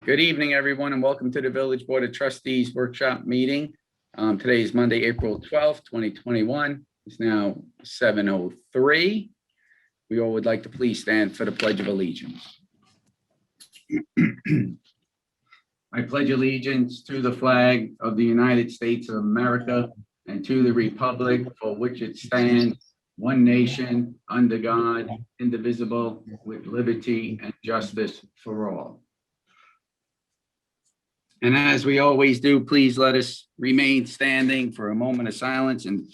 Good evening, everyone, and welcome to the Village Board of Trustees Workshop Meeting. Today is Monday, April 12th, 2021. It's now 7:03. We all would like to please stand for the Pledge of Allegiance. I pledge allegiance to the flag of the United States of America and to the republic for which it stands, one nation, under God, indivisible, with liberty and justice for all. And as we always do, please let us remain standing for a moment of silence and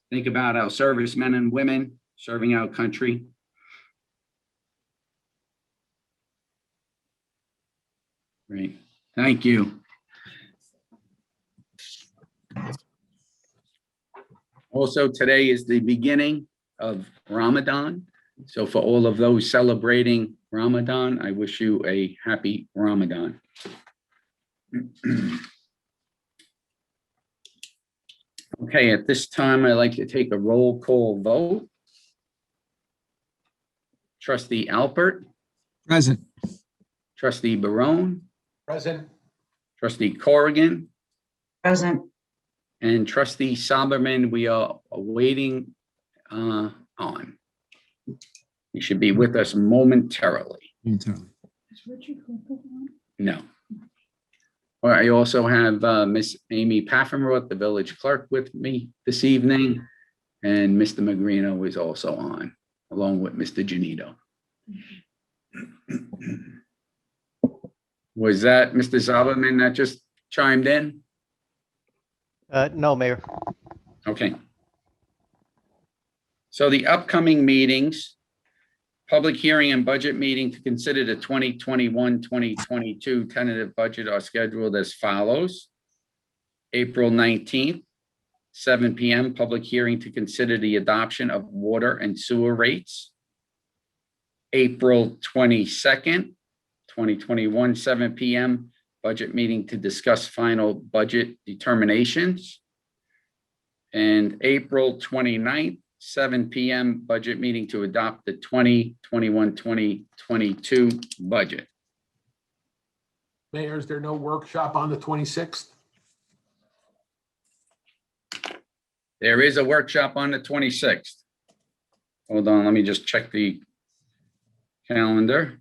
think about our servicemen and women serving our country. Great. Thank you. Also, today is the beginning of Ramadan. So for all of those celebrating Ramadan, I wish you a happy Ramadan. Okay, at this time, I'd like to take a roll call vote. Trustee Alpert. Present. Trustee Barone. Present. Trustee Corrigan. Present. And Trustee Sauberman, we are awaiting on. He should be with us momentarily. No. I also have Miss Amy Paffenroth, the village clerk, with me this evening, and Mr. Magrino is also on, along with Mr. Genito. Was that Mr. Sauberman that just chimed in? No, Mayor. Okay. So the upcoming meetings, public hearing and budget meeting to consider the 2021-2022 tentative budget are scheduled as follows. April 19th, 7 p.m., public hearing to consider the adoption of water and sewer rates. April 22nd, 2021, 7 p.m., budget meeting to discuss final budget determinations. And April 29th, 7 p.m. budget meeting to adopt the 2021-2022 budget. Mayor, is there no workshop on the 26th? There is a workshop on the 26th. Hold on, let me just check the calendar.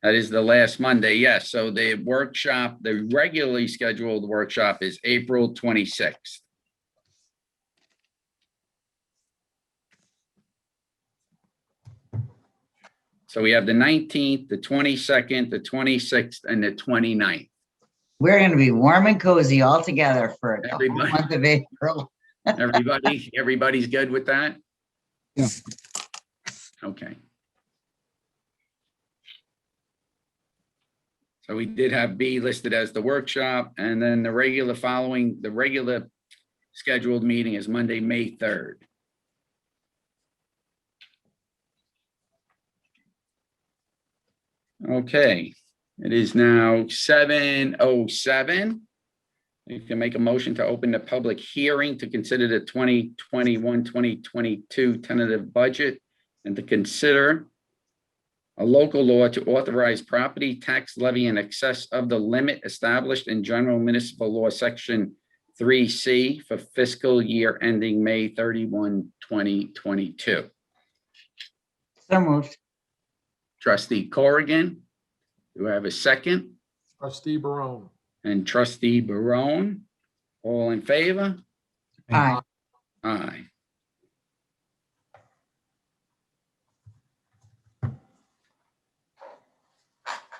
That is the last Monday, yes. So the workshop, the regularly scheduled workshop is April 26th. So we have the 19th, the 22nd, the 26th, and the 29th. We're going to be warm and cozy all together for the whole Everybody. month of April. Everybody's good with that? Yeah. Okay. So we did have B listed as the workshop, and then the regular scheduled meeting is Monday, May 3rd. Okay, it is now 7:07. You can make a motion to open the public hearing to consider the 2021-2022 tentative budget and to consider a local law to authorize property tax levy in excess of the limit established in General Municipal Law Section 3C for fiscal year ending May 31, 2022. So moved. Trustee Corrigan, do I have a second? Trustee Barone. And Trustee Barone, all in favor? Aye. Aye.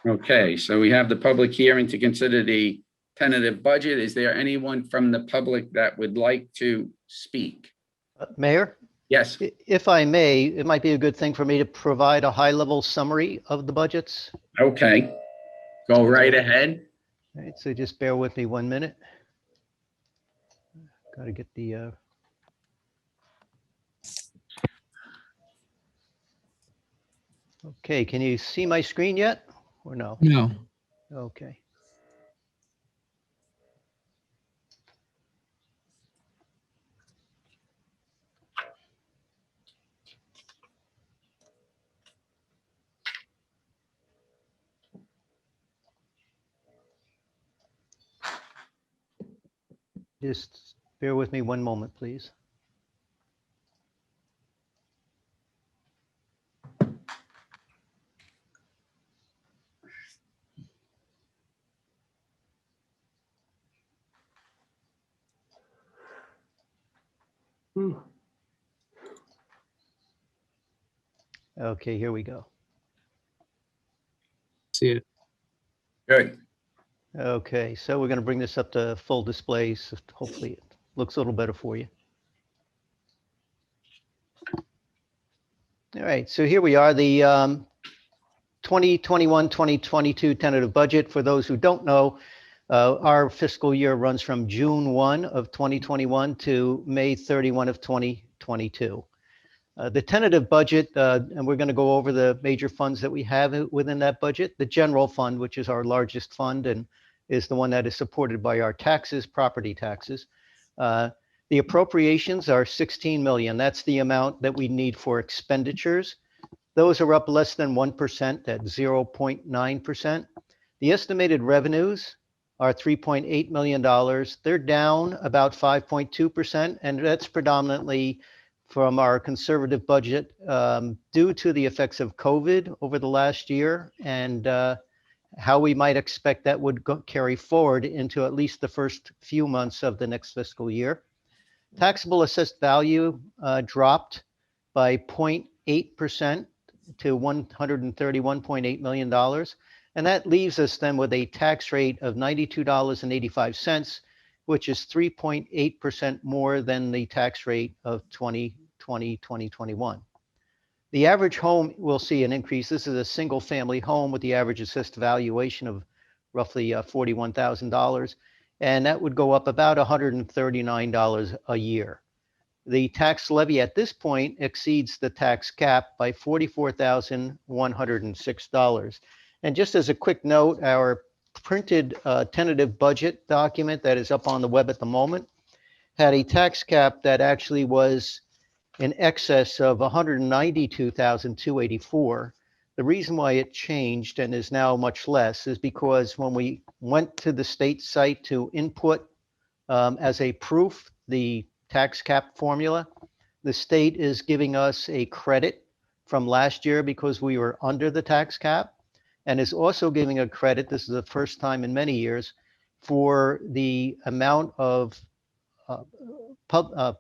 Okay, so we have the public hearing to consider the tentative budget. Is there anyone from the public that would like to speak? Mayor, Yes, if I may, it might be a good thing for me to provide a high-level summary of the budgets. okay. Go right ahead. All right, so just bear with me 1 minute. Got to get the okay, can you see my screen yet or no? No. Okay. Just bear with me one moment, please. Okay, here we go. See it. Good. Okay, so we're going to bring this up to full display, so hopefully it looks a little better for you. All right, so here we are, the 2021-2022 tentative budget. For those who don't know, our fiscal year runs from June 1 of 2021 to May 31 of 2022. The tentative budget, and we're going to go over the major funds that we have within that budget. The general fund, which is our largest fund and is the one that is supported by our taxes, property taxes. The appropriations are 16 million. That's the amount that we need for expenditures. Those are up less than 1% at 0.9%. The estimated revenues are $3.8 million. They're down about 5.2%, and that's predominantly from our conservative budget due to the effects of COVID over the last year and how we might expect that would carry forward into at least the first few months of the next fiscal year. Taxable assessed value dropped by 0.8% to $131.8 million. And that leaves us then with a tax rate of $92.85, which is 3.8% more than the tax rate of 2020, 2021. The average home will see an increase. This is a single family home with the average assessed valuation of roughly $41,000. And that would go up about $139 a year. The tax levy at this point exceeds the tax cap by $44,106. And just as a quick note, our printed tentative budget document that is up on the web at the moment had a tax cap that actually was in excess of $192,284. The reason why it changed and is now much less is because when we went to the state site to input as a proof the tax cap formula, the state is giving us a credit from last year because we were under the tax cap, and is also giving a credit, this is the first time in many years, for the amount of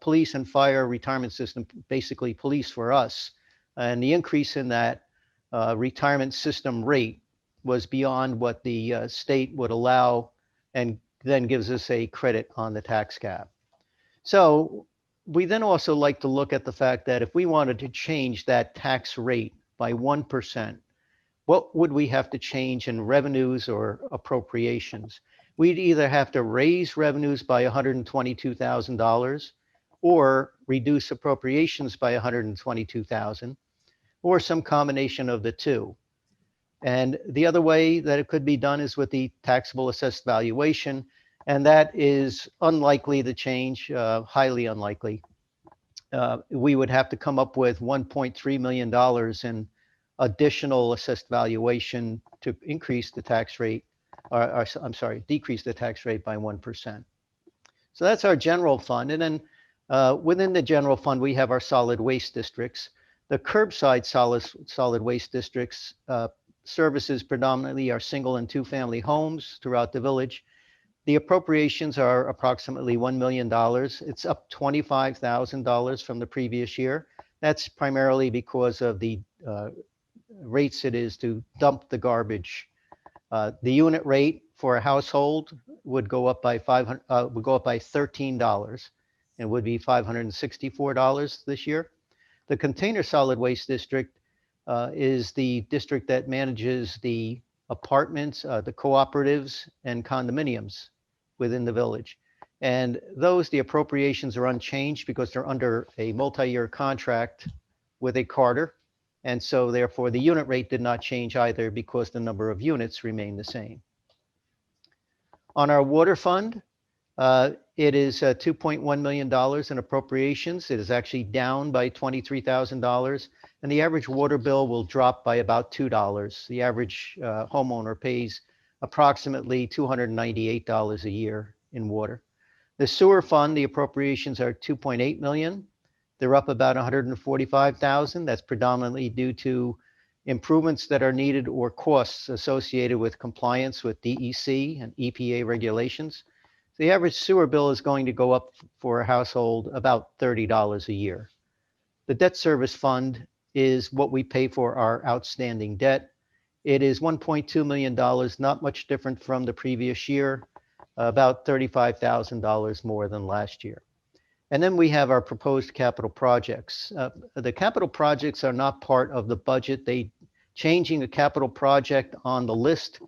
police and fire retirement system, basically police for us. And the increase in that retirement system rate was beyond what the state would allow, and then gives us a credit on the tax cap. So we then also like to look at the fact that if we wanted to change that tax rate by 1%, what would we have to change in revenues or appropriations? We'd either have to raise revenues by $122,000 or reduce appropriations by $122,000, or some combination of the two. And the other way that it could be done is with the taxable assessed valuation, and that is unlikely to change, highly unlikely. We would have to come up with $1.3 million in additional assessed valuation to increase the tax rate, or I'm sorry, decrease the tax rate by 1%. So that's our general fund. And then within the general fund, we have our solid waste districts. The curbside solid waste districts services predominantly our single and two family homes throughout the village. The appropriations are approximately $1 million. It's up $25,000 from the previous year. That's primarily because of the rates it is to dump the garbage. The unit rate for a household would go up by $13 and would be $564 this year. The container solid waste district is the district that manages the apartments, the cooperatives and condominiums within the village. And those, the appropriations are unchanged because they're under a multi-year contract with a Carter. And so therefore the unit rate did not change either because the number of units remained the same. On our water fund, it is $2.1 million in appropriations. It is actually down by $23,000, and the average water bill will drop by about $2. The average homeowner pays approximately $298 a year in water. The sewer fund, the appropriations are 2.8 million. They're up about 145,000. That's predominantly due to improvements that are needed or costs associated with compliance with DEC and EPA regulations. The average sewer bill is going to go up for a household about $30 a year. The debt service fund is what we pay for our outstanding debt. It is $1.2 million, not much different from the previous year, about $35,000 more than last year. And then we have our proposed capital projects. The capital projects are not part of the budget. Changing a capital project on the list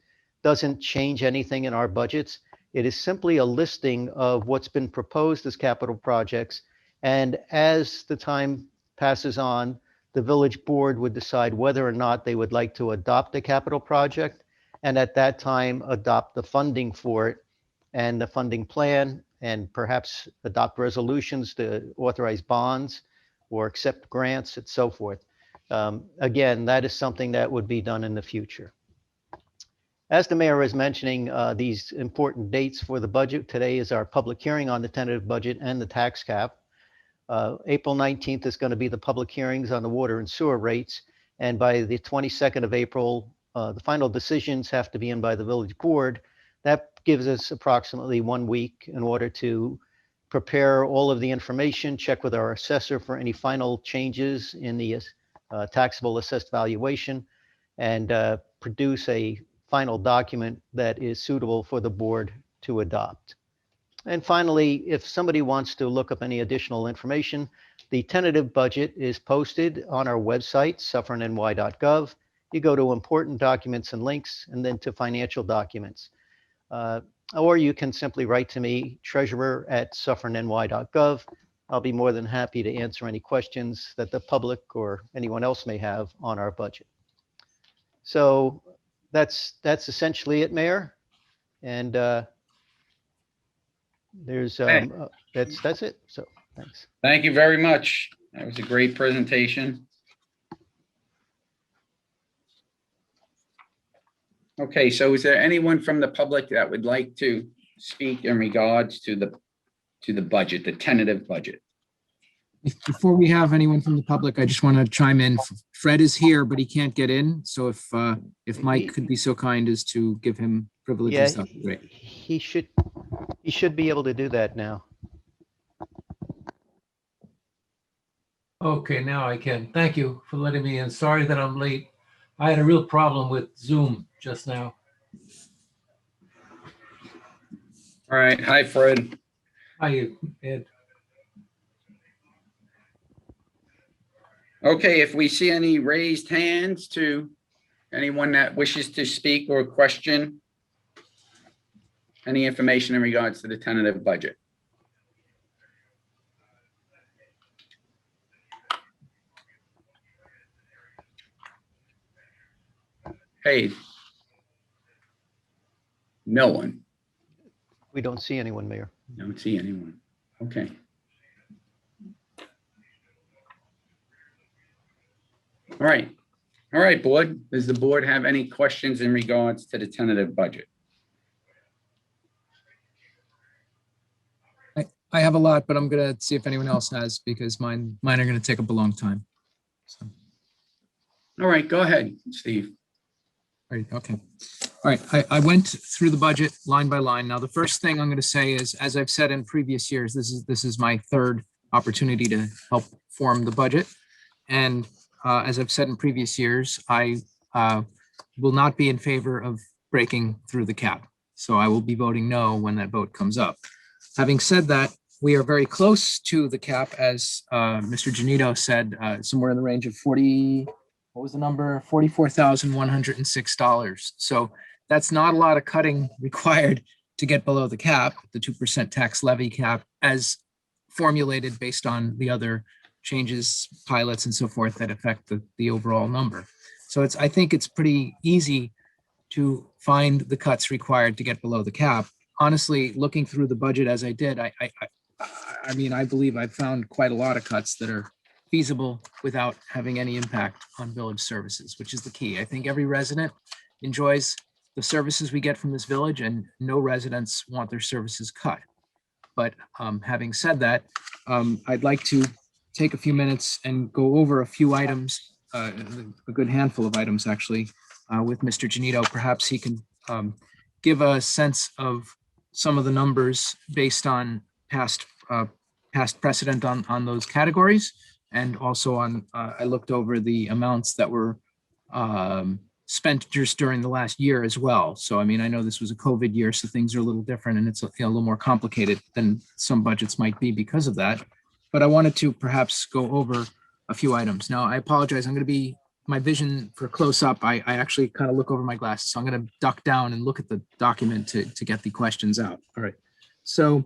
doesn't change anything in our budgets. It is simply a listing of what's been proposed as capital projects. And as the time passes on, the village board would decide whether or not they would like to adopt a capital project, and at that time adopt the funding for it and the funding plan, and perhaps adopt resolutions to authorize bonds or accept grants and so forth. Again, that is something that would be done in the future. As the mayor was mentioning, these important dates for the budget, today is our public hearing on the tentative budget and the tax cap. April 19th is going to be the public hearings on the water and sewer rates. And by the 22nd of April, the final decisions have to be in by the village board. That gives us approximately 1 week in order to prepare all of the information, check with our assessor for any final changes in the taxable assessed valuation, and produce a final document that is suitable for the board to adopt. And finally, if somebody wants to look up any additional information, the tentative budget is posted on our website, suffernny.gov. You go to important documents and links, and then to financial documents. Or you can simply write to me, treasurer@suffernny.gov. I'll be more than happy to answer any questions that the public or anyone else may have on our budget. So that's essentially it, Mayor. And that's it. So thanks. Thank you very much. That was a great presentation. Okay, so is there anyone from the public that would like to speak in regards to the budget, the tentative budget? Before we have anyone from the public, I just want to chime in. Fred is here, but he can't get in. So if Mike could be so kind as to give him privileges, that'd be great. He should be able to do that now. Okay, now I can. Thank you for letting me in. Sorry that I'm late. I had a real problem with Zoom just now. All right, hi, Fred. Hi, Ed. Okay, if we see any raised hands to anyone that wishes to speak or question any information in regards to the tentative budget. Hey. No one. We don't see anyone, Mayor. Don't see anyone. Okay. All right. All right, board. Does the board have any questions in regards to the tentative budget? I have a lot, but I'm going to see if anyone else has, because mine are going to take up a long time. So, All right, go ahead, Steve. right, okay. All right, I went through the budget line by line. Now, the first thing I'm going to say is, as I've said in previous years, this is my third opportunity to help form the budget. And as I've said in previous years, I will not be in favor of breaking through the cap. So I will be voting no when that vote comes up. Having said that, we are very close to the cap, as Mr. Genito said, somewhere in the range of what was the number? $44,106. So that's not a lot of cutting required to get below the cap, the 2% tax levy cap, as formulated based on the other changes, pilots, and so forth that affect the overall number. So I think it's pretty easy to find the cuts required to get below the cap. Honestly, looking through the budget as I did, I mean, I believe I've found quite a lot of cuts that are feasible without having any impact on village services, which is the key. I think every resident enjoys the services we get from this village, and no residents want their services cut. But having said that, I'd like to take a few minutes and go over a few items, a good handful of items actually, with Mr. Genito. Perhaps he can give a sense of some of the numbers based on past precedent on those categories. And also on, I looked over the amounts that were spent just during the last year as well. So, I mean, I know this was a COVID year, so things are a little different and it's a little more complicated than some budgets might be because of that. But I wanted to perhaps go over a few items. Now, I apologize. I'm going to be, my vision for close up, I actually kind of look over my glasses. So I'm going to duck down and look at the document to get the questions out. All right. So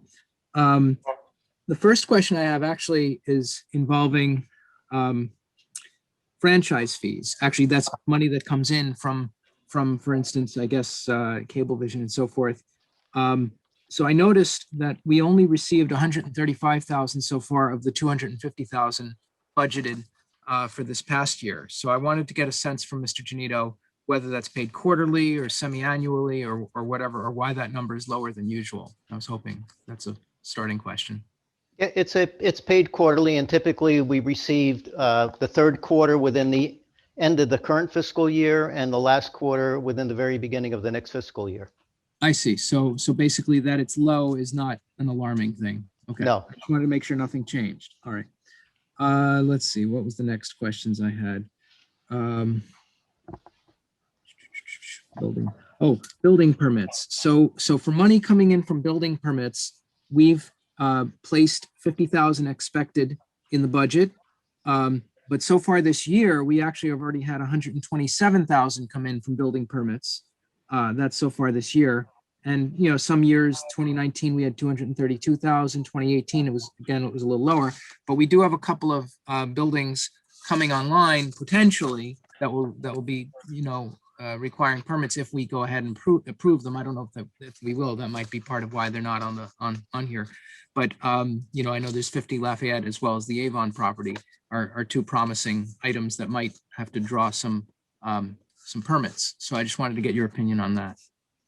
the first question I have actually is involving franchise fees. Actually, that's money that comes in from, for instance, I guess, Cablevision and so forth. So I noticed that we only received 135,000 so far of the 250,000 budgeted for this past year. So I wanted to get a sense from Mr. Genito whether that's paid quarterly or semi-annually or whatever, or why that number is lower than usual. I was hoping that's a starting question. Yeah, it's paid quarterly, and typically we received the third quarter within the end of the current fiscal year and the last quarter within the very beginning of the next fiscal year. I see. So basically that it's low is not an alarming thing. Okay. No. I just wanted to make sure nothing changed. All right. Let's see. What was the next questions I had? Building permits. So for money coming in from building permits, we've placed 50,000 expected in the budget. But so far this year, we actually have already had 127,000 come in from building permits. That's so far this year. And, you know, some years, 2019, we had 232,000, 2018, it was a little lower, but we do have a couple of buildings coming online potentially that will be, you know, requiring permits if we go ahead and approve them. I don't know if we will. That might be part of why they're not on here. But you know, I know there's 50 Lafayette as well as the Avon property are two promising items that might have to draw some permits. So I just wanted to get your opinion on that.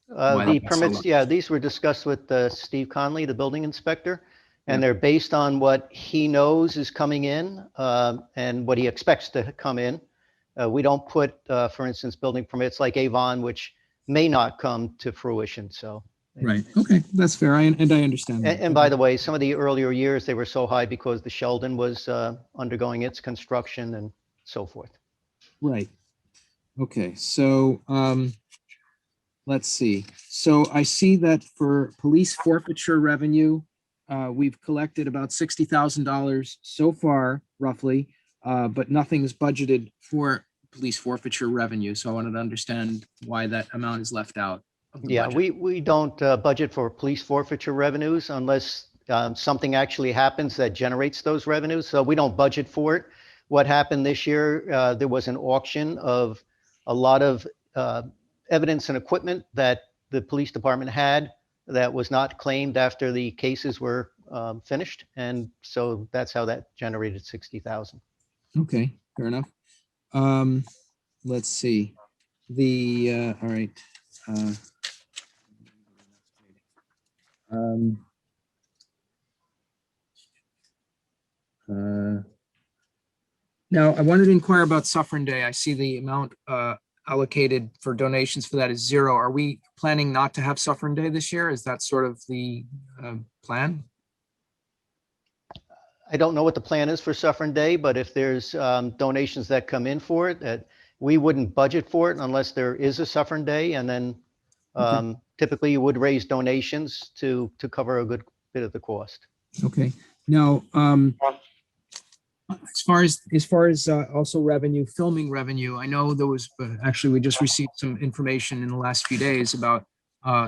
The permits, yeah, these were discussed with Steve Conley, the building inspector, and they're based on what he knows is coming in and what he expects to come in. We don't put, for instance, building permits like Avon, which may not come to fruition. So, right. Okay, that's fair. I understand that. And by the way, some of the earlier years, they were so high because the Sheldon was undergoing its construction and so forth. Right. Okay. So let's see. So I see that for police forfeiture revenue, we've collected about $60,000 so far, roughly, but nothing is budgeted for police forfeiture revenue. So I wanted to understand why that amount is left out. Yeah, we don't budget for police forfeiture revenues unless something actually happens that generates those revenues. So we don't budget for it. What happened this year, there was an auction of a lot of evidence and equipment that the police department had that was not claimed after the cases were finished. And so that's how that generated 60,000. Okay, fair enough. Let's see. All right. Now, I wanted to inquire about Suffern Day. I see the amount allocated for donations for that is zero. Are we planning not to have Suffern Day this year? Is that sort of the plan? I don't know what the plan is for Suffern Day, but if there's donations that come in for it, that we wouldn't budget for it unless there is a Suffern Day, and then typically you would raise donations to cover a good bit of the cost. Okay. Now, as far as also revenue, filming revenue, I know there was actually we just received some information in the last few days about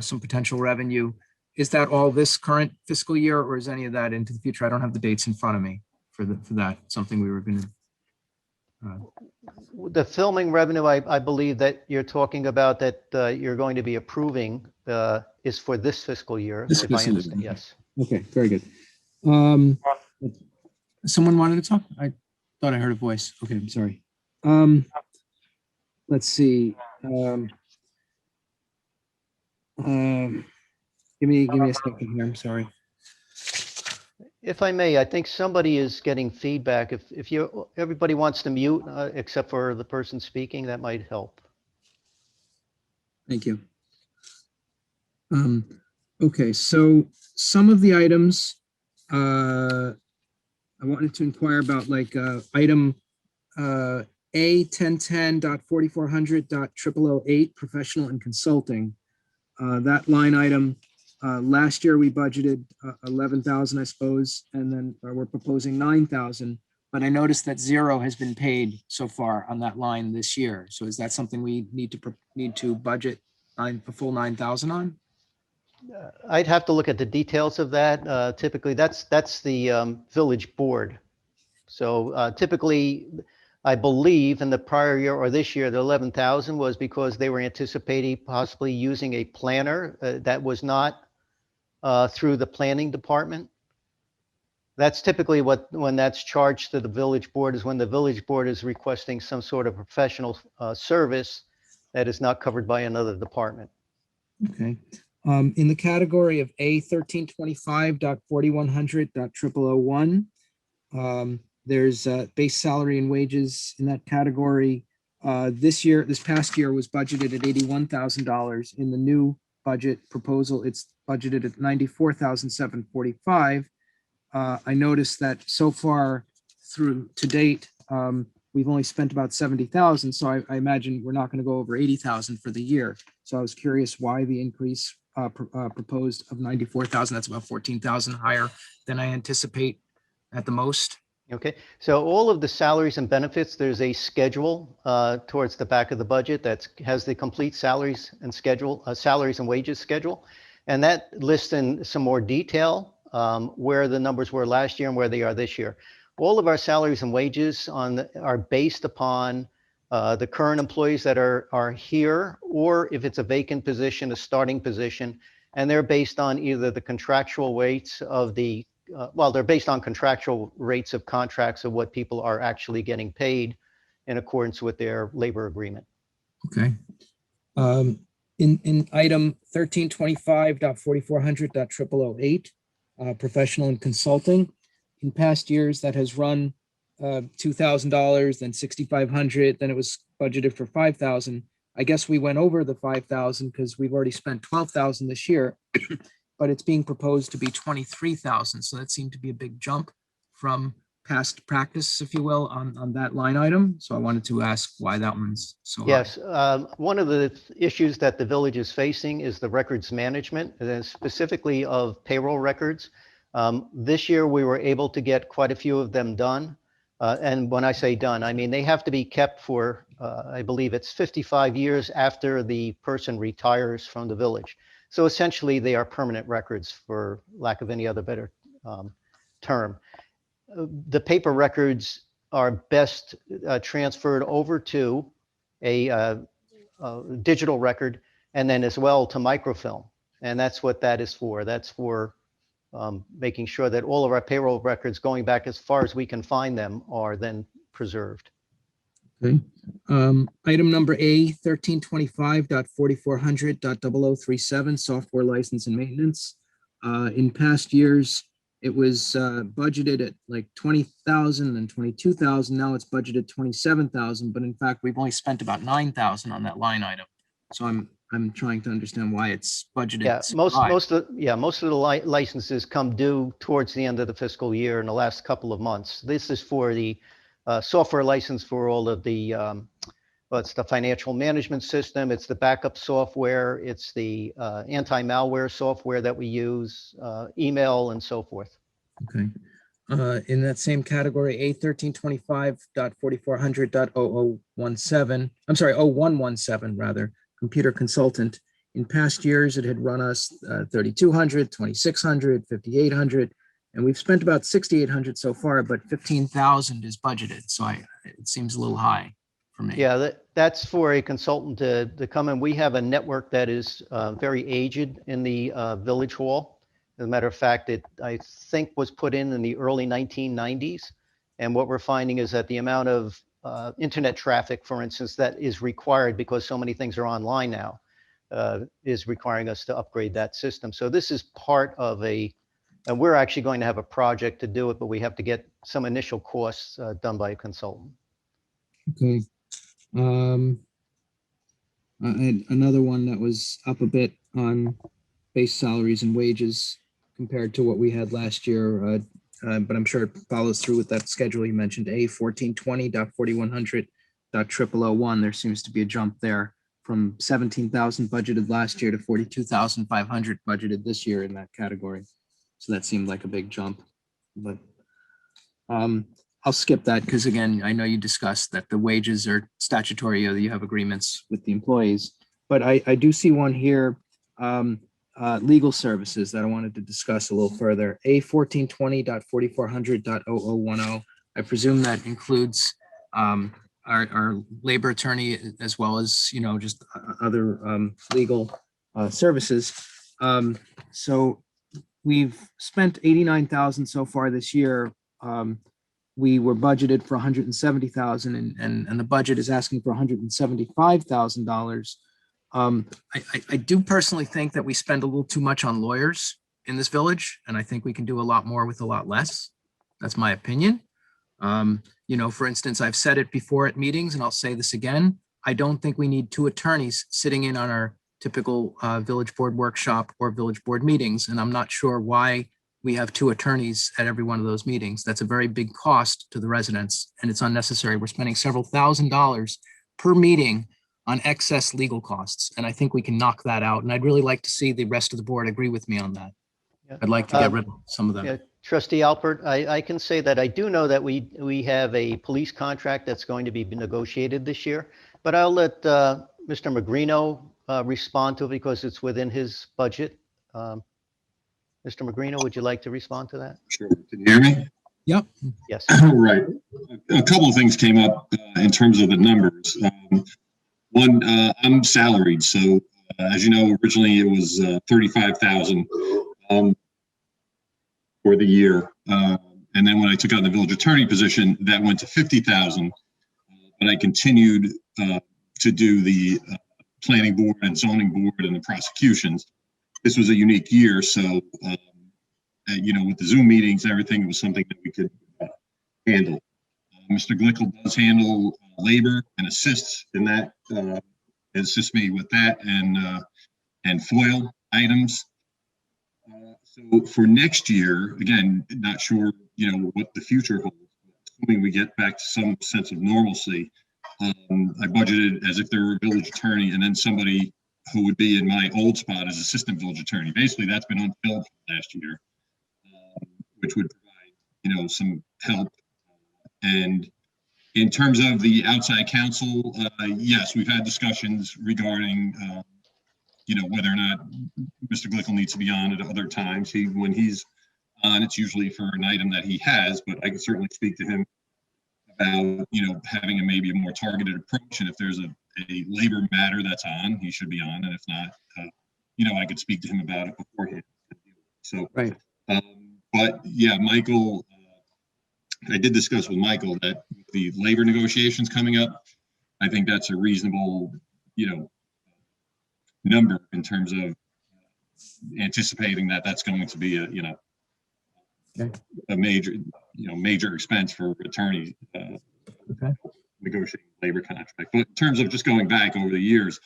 some potential revenue. Is that all this current fiscal year, or is any of that into the future? I don't have the dates in front of me for that. Something we were going to. The filming revenue, I believe that you're talking about that you're going to be approving is for this fiscal year. This if I fiscal understand. year. Yes. Okay, very good. Someone wanted to talk? I thought I heard a voice. Okay, I'm sorry. Let's see. Give me a second here. I'm sorry. If I may, I think somebody is getting feedback. If you, everybody wants to mute, except for the person speaking, that might help. Thank you. Okay, so some of the items I wanted to inquire about, like item A 1010.4400.0008, professional and consulting. That line item, last year we budgeted 11,000, I suppose, and then we're proposing 9,000. But I noticed that 0 has been paid so far on that line this year. So is that something we need to budget a full 9,000 on? I'd have to look at the details of that. Typically, that's the village board. So typically, I believe in the prior year or this year, the 11,000 was because they were anticipating possibly using a planner that was not through the planning department. That's typically when that's charged to the village board, is when the village board is requesting some sort of professional service that is not covered by another department. Okay. In the category of A 1325.4100.0001, there's base salary and wages in that category. This past year was budgeted at $81,000. In the new budget proposal, it's budgeted at $94,745. I noticed that so far to date, we've only spent about 70,000. So I imagine we're not going to go over 80,000 for the year. So I was curious why the increase proposed of 94,000. That's about 14,000 higher than I anticipate at the most. Okay, so all of the salaries and benefits, there's a schedule towards the back of the budget that has the complete salaries and wages schedule. And that lists in some more detail where the numbers were last year and where they are this year. All of our salaries and wages are based upon the current employees that are here, or if it's a vacant position, a starting position, and they're based on either the contractual rates of the they're based on contractual rates of contracts of what people are actually getting paid in accordance with their labor agreement. Okay. In item 1325.4400.0008, professional and consulting. In past years, that has run $2,000, then $6,500, then it was budgeted for $5,000. I guess we went over the 5,000 because we've already spent 12,000 this year. But it's being proposed to be 23,000. So that seemed to be a big jump from past practice, if you will, on that line item. So I wanted to ask why that one's so high. Yes, one of the issues that the village is facing is the records management, and specifically of payroll records. This year, we were able to get quite a few of them done. And when I say done, I mean they have to be kept for, I believe it's 55 years after the person retires from the village. So essentially, they are permanent records, for lack of any other better term. The paper records are best transferred over to a digital record, and then as well to microfilm. And that's what that is for. That's for making sure that all of our payroll records, going back as far as we can find them, are then preserved. Okay. Item number A 1325.4400.0037, software license and maintenance. In past years, it was budgeted at like 20,000 and 22,000. Now it's budgeted 27,000, but in fact, we've only spent about 9,000 on that line item. So I'm trying to understand why it's budgeted. Yeah, so most high. of the licenses come due towards the end of the fiscal year in the last couple of months. This is for the software license for all of the, it's the financial management system, it's the backup software, it's the anti-malware software that we use, email and so forth. Okay. In that same category, A 1325.4400.0017, I'm sorry, 0117 rather, computer consultant. In past years, it had run us 3,200, 2,600, 5,800. And we've spent about 6,800 so far, but 15,000 is budgeted. So it seems a little high for me. Yeah, that's for a consultant to come in. We have a network that is very aged in the village hall. As a matter of fact, it, I think, was put in the early 1990s. And what we're finding is that the amount of internet traffic, for instance, that is required because so many things are online now, is requiring us to upgrade that system. So this is part of a And we're actually going to have a project to do it, but we have to get some initial costs done by a consultant. Okay. And another one that was up a bit on base salaries and wages compared to what we had last year. But I'm sure it follows through with that schedule you mentioned, A 1420.4100.0001. There seems to be a jump there from 17,000 budgeted last year to 42,500 budgeted this year in that category. So that seemed like a big jump, but I'll skip that because again, I know you discussed that the wages are statutory, or you have agreements with the employees, but I do see one here, legal services that I wanted to discuss a little further. A 1420.4400.0010. I presume that includes our labor attorney as well as, just other legal services. So we've spent 89,000 so far this year. We were budgeted for 170,000 and the budget is asking for $175,000. I do personally think that we spend a little too much on lawyers in this village, and I think we can do a lot more with a lot less. That's my opinion. For instance, I've said it before at meetings, and I'll say this again. I don't think we need two attorneys sitting in on our typical village board workshop or village board meetings, and I'm not sure why we have two attorneys at every one of those meetings. That's a very big cost to the residents, and it's unnecessary. We're spending several $1,000s per meeting on excess legal costs, and I think we can knock that out. And I'd really like to see the rest of the board agree with me on that. Yeah. I'd like to get rid of some of them. Yeah, Trustee Alpert, I can say that I do know that we have a police contract that's going to be negotiated this year, but I'll let Mr. Magrino respond to it because it's within his budget. Mr. Magrino, would you like to respond to that? Sure. Can you hear me? Yep. Yes. Right. A couple of things came up in terms of the numbers. One, I'm salaried, so as you know, originally it was 35,000 for the year, and then when I took on the village attorney position, that went to 50,000. But I continued to do the planning board and zoning board and the prosecutions. This was a unique year, so with the Zoom meetings, everything was something that we could handle. Mr. Glickle does handle labor and assists in that, assists me with that and FOIL items. So for next year, again, not sure, what the future holds. Assuming we get back to some sense of normalcy, I budgeted as if there were a village attorney and then somebody who would be in my old spot as assistant village attorney. Basically, that's been unfilled last year, which would provide, some help. And in terms of the outside counsel, yes, we've had discussions regarding, whether or not Mr. Glickle needs to be on at other times. When he's on, it's usually for an item that he has, but I can certainly speak to him about, having maybe a more targeted approach. And if there's a labor matter that's on, he should be on. And if not, I could speak to him about it beforehand. So, Right. But yeah, Michael, I did discuss with Michael that the labor negotiations coming up, I think that's a reasonable, number in terms of anticipating that that's going to be a major, major expense for attorneys negotiating labor contract. But in terms of just going back over the years,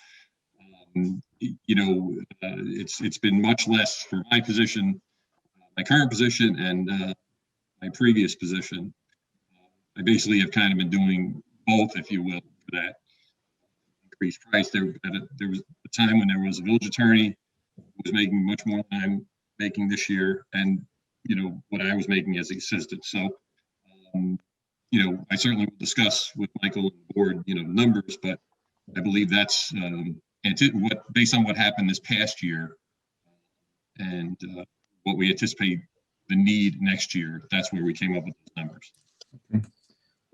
it's been much less for my position, my current position, and my previous position. I basically have kind of been doing both, if you will, for that increased price. There was a time when there was a village attorney who was making much more than I'm making this year, and what I was making as the assistant. So, I certainly will discuss with Michael and the board, numbers, but I believe that's based on what happened this past year and what we anticipate the need next year. That's where we came up with those numbers.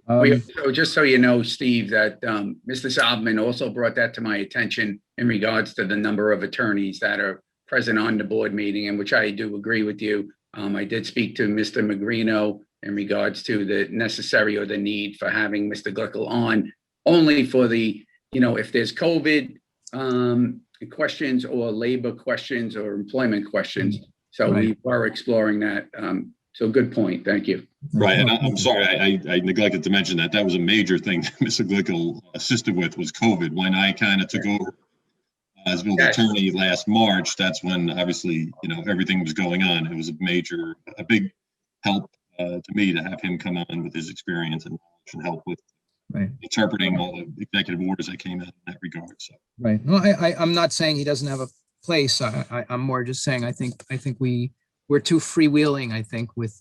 So just so you know, Steve, that Mr. Sauberman also brought that to my attention in regards to the number of attorneys that are present on the board meeting, in which I do agree with you. I did speak to Mr. Magrino in regards to the necessary or the need for having Mr. Glickle on only for the, if there's COVID questions or labor questions or employment questions. So Right. we are exploring that. So good point. Thank you. Right, and I'm sorry, I neglected to mention that. That was a major thing that Mr. Glickle assisted with was COVID. When I kind of took over as village Yes. attorney last March, that's when obviously, everything was going on. It was a big help to me to have him come on with his experience and knowledge and help with Right. interpreting all the executive orders that came out in that regard. So, Right. No, I'm not saying he doesn't have a place. I'm more just saying, I think we're too freewheeling, I think, with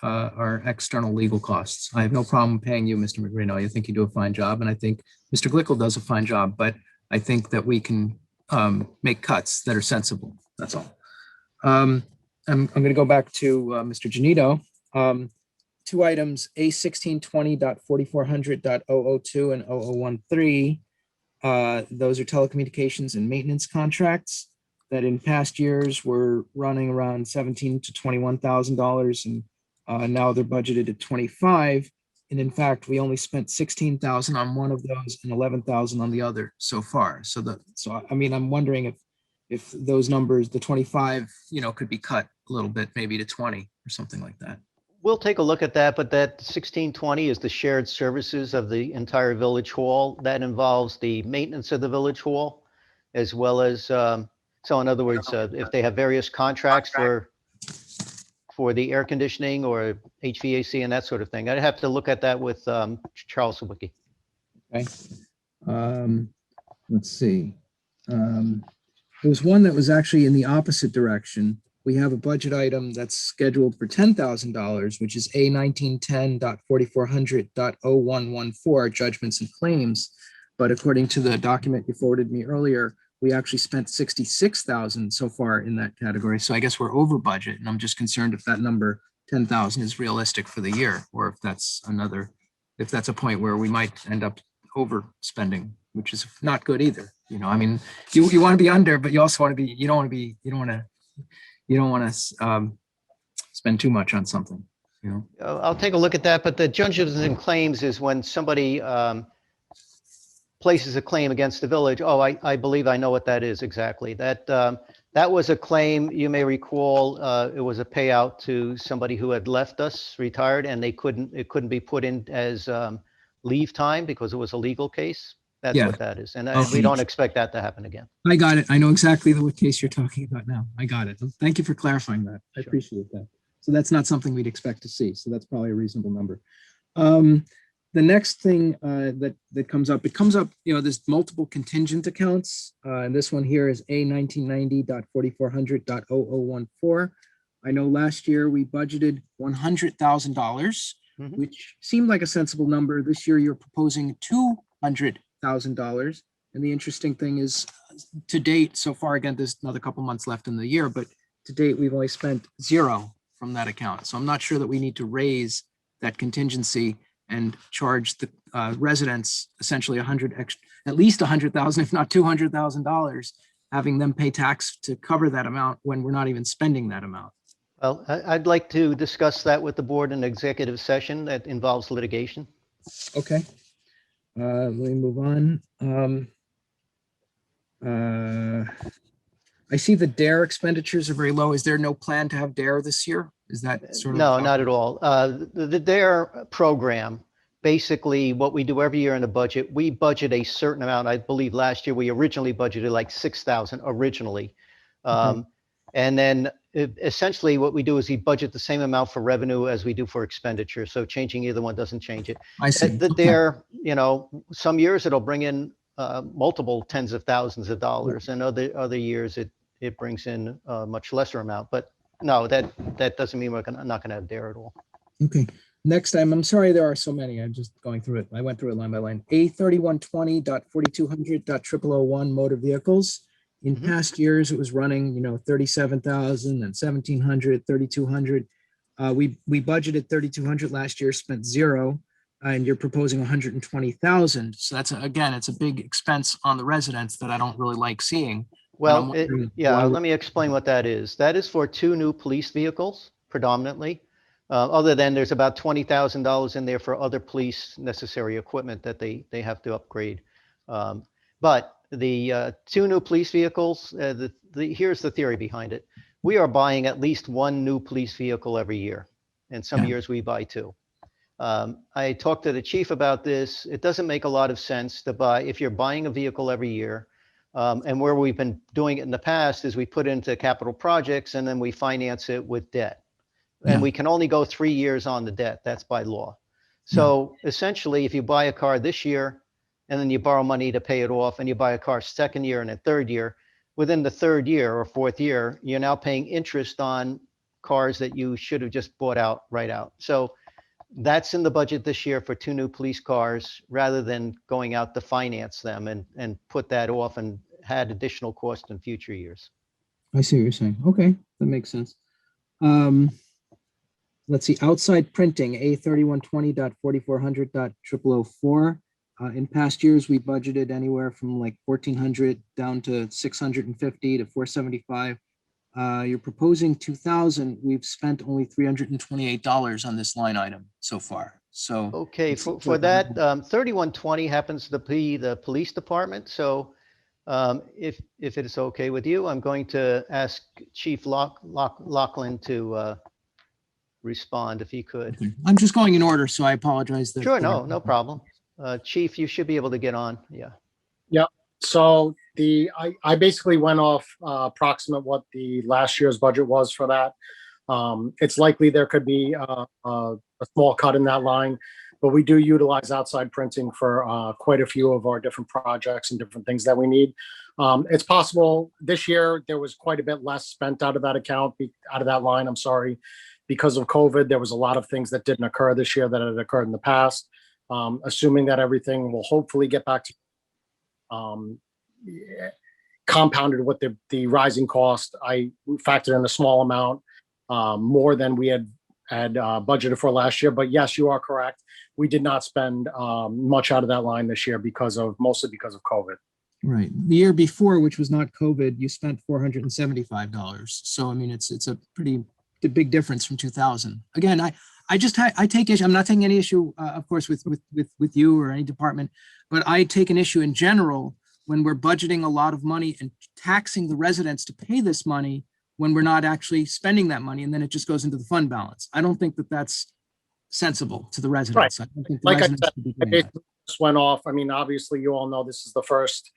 our external legal costs. I have no problem paying you, Mr. Magrino. I think you do a fine job, and I think Mr. Glickle does a fine job, but I think that we can make cuts that are sensible. That's all. I'm going to go back to Mr. Genito. Two items, A1620.4400.002 and 0013. Those are telecommunications and maintenance contracts that in past years were running around $17,000 to $21,000, and now they're budgeted at 25. And in fact, we only spent 16,000 on one of those and 11,000 on the other so far. So I mean, I'm wondering if those numbers, the 25, could be cut a little bit, maybe to 20 or something like that. We'll take a look at that, but that 1620 is the shared services of the entire village hall. That involves the maintenance of the village hall, as well as, so in other words, if they have various contracts for the air conditioning or HVAC and that sort of thing. I'd have to look at that with Charles Sawicki. Okay. Let's see. There was one that was actually in the opposite direction. We have a budget item that's scheduled for $10,000, which is A1910.4400.0114 judgments and claims. But according to the document you forwarded me earlier, we actually spent 66,000 so far in that category. So I guess we're over budget, and I'm just concerned if that number 10,000 is realistic for the year, or if that's a point where we might end up overspending, which is not good either. I mean, you want to be under, but you also want to be, you don't want to spend too much on something, I'll take a look at that, but the judgments and claims is when somebody places a claim against the village. Oh, I believe I know what that is exactly. That was a claim, you may recall, it was a payout to somebody who had left us, retired, and it couldn't be put in as leave time because it was a legal case. That's Yeah. what that is. And Okay. we don't expect that to happen again. I got it. I know exactly what case you're talking about now. I got it. Thank you for clarifying that. I Sure. appreciate that. So that's not something we'd expect to see. So that's probably a reasonable number. The next thing that comes up, there's multiple contingent accounts. And this one here is A1990.4400.0014. I know last year we budgeted $100,000, Mhm. which seemed like a sensible number. This year you're proposing $200,000. And the interesting thing is, to date, so far, again, there's another couple months left in the year, but to date, we've only spent $0 from that account. So I'm not sure that we need to raise that contingency and charge the residents essentially at least $100,000, if not $200,000, having them pay tax to cover that amount when we're not even spending that amount. Well, I'd like to discuss that with the board in executive session that involves litigation. Okay. Let me move on. I see the DARE expenditures are very low. Is there no plan to have DARE this year? Is that sort of? No, not at all. The DARE program, basically what we do every year in the budget, we budget a certain amount. I believe last year we originally budgeted like 6,000 originally. And then essentially what we do is we budget the same amount for revenue as we do for expenditure. So changing either one doesn't change it. I see. The DARE, some years it'll bring in multiple tens of thousands of dollars, and other years it brings in a much lesser amount. But no, that doesn't mean not going to have DARE at all. Okay. Next time, I'm sorry there are so many. I'm just going through it. I went through it line by line. A3120.4200.0001 motor vehicles. In past years, it was running, 37,000 and 1,700, 3,200. We budgeted 3,200 last year, spent $0, and you're proposing 120,000. So that's it's a big expense on the residents that I don't really like seeing. Well, let me explain what that is. That is for 2 new police vehicles, predominantly. Other than there's about $20,000 in there for other police necessary equipment that they have to upgrade. But the 2 new police vehicles, here's the theory behind it. we are buying at least one new police vehicle every year. And some Yeah. years we buy two. I talked to the chief about this. It doesn't make a lot of sense to buy, if you're buying a vehicle every year. And where we've been doing it in the past is we put into capital projects and then we finance it with debt. Yeah. And we can only go 3 years on the debt. That's by law. So essentially, if you buy a car this year and then you borrow money to pay it off and you buy a car second year and a third year, within the third year or fourth year, you're now paying interest on cars that you should have just bought out right out. So that's in the budget this year for 2 new police cars, rather than going out to finance them and put that off and had additional cost in future years. I see what you're saying. Okay, that makes sense. Let's see, outside printing, A3120.4400.004. In past years, we budgeted anywhere from like 1,400 down to 650 to 475. You're proposing 2,000. We've spent only $328 on this line item so far. So Okay, It's- for that, 3120 happens to be the police department. So if it is okay with you, I'm going to ask Chief Loughlin to respond if he could. okay. I'm just going in order, so I apologize. that- Sure, that- no problem. Chief, you should be able to get on. Yeah. So I basically went off approximate what the last year's budget was for that. It's likely there could be a small cut in that line, but we do utilize outside printing for quite a few of our different projects and different things that we need. It's possible this year there was quite a bit less spent out of that account, out of that line, I'm sorry, because of COVID. There was a lot of things that didn't occur this year that had occurred in the past. Assuming that everything will hopefully get back to compounded with the rising cost, I factored in a small amount more than we had budgeted for last year. But yes, you are correct. We did not spend much out of that line this year mostly because of COVID. Right. The year before, which was not COVID, you spent $475. So, I mean, it's a pretty big difference from 2,000. Again, I take issue. I'm not taking any issue, of course, with you or any department, but I take an issue in general when we're budgeting a lot of money and taxing the residents to pay this money when we're not actually spending that money, and then it just goes into the fund balance. I don't think that that's sensible to the residents. I don't think the Like I residents said, should be I doing that. basically just went off. I mean, obviously, you all know this is the first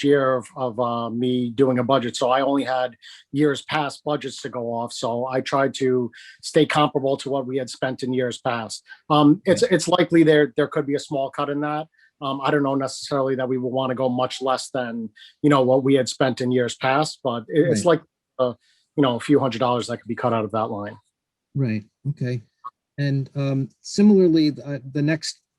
year of me doing a budget. So I only had years past budgets to go off. So I tried to stay comparable to what we had spent in years past. It's likely there could be a small cut in that. I don't know necessarily that we will want to go much less than, what we had spent in years past, but it's like, a few $100s that could be cut out of that line. Right. Okay. And similarly, the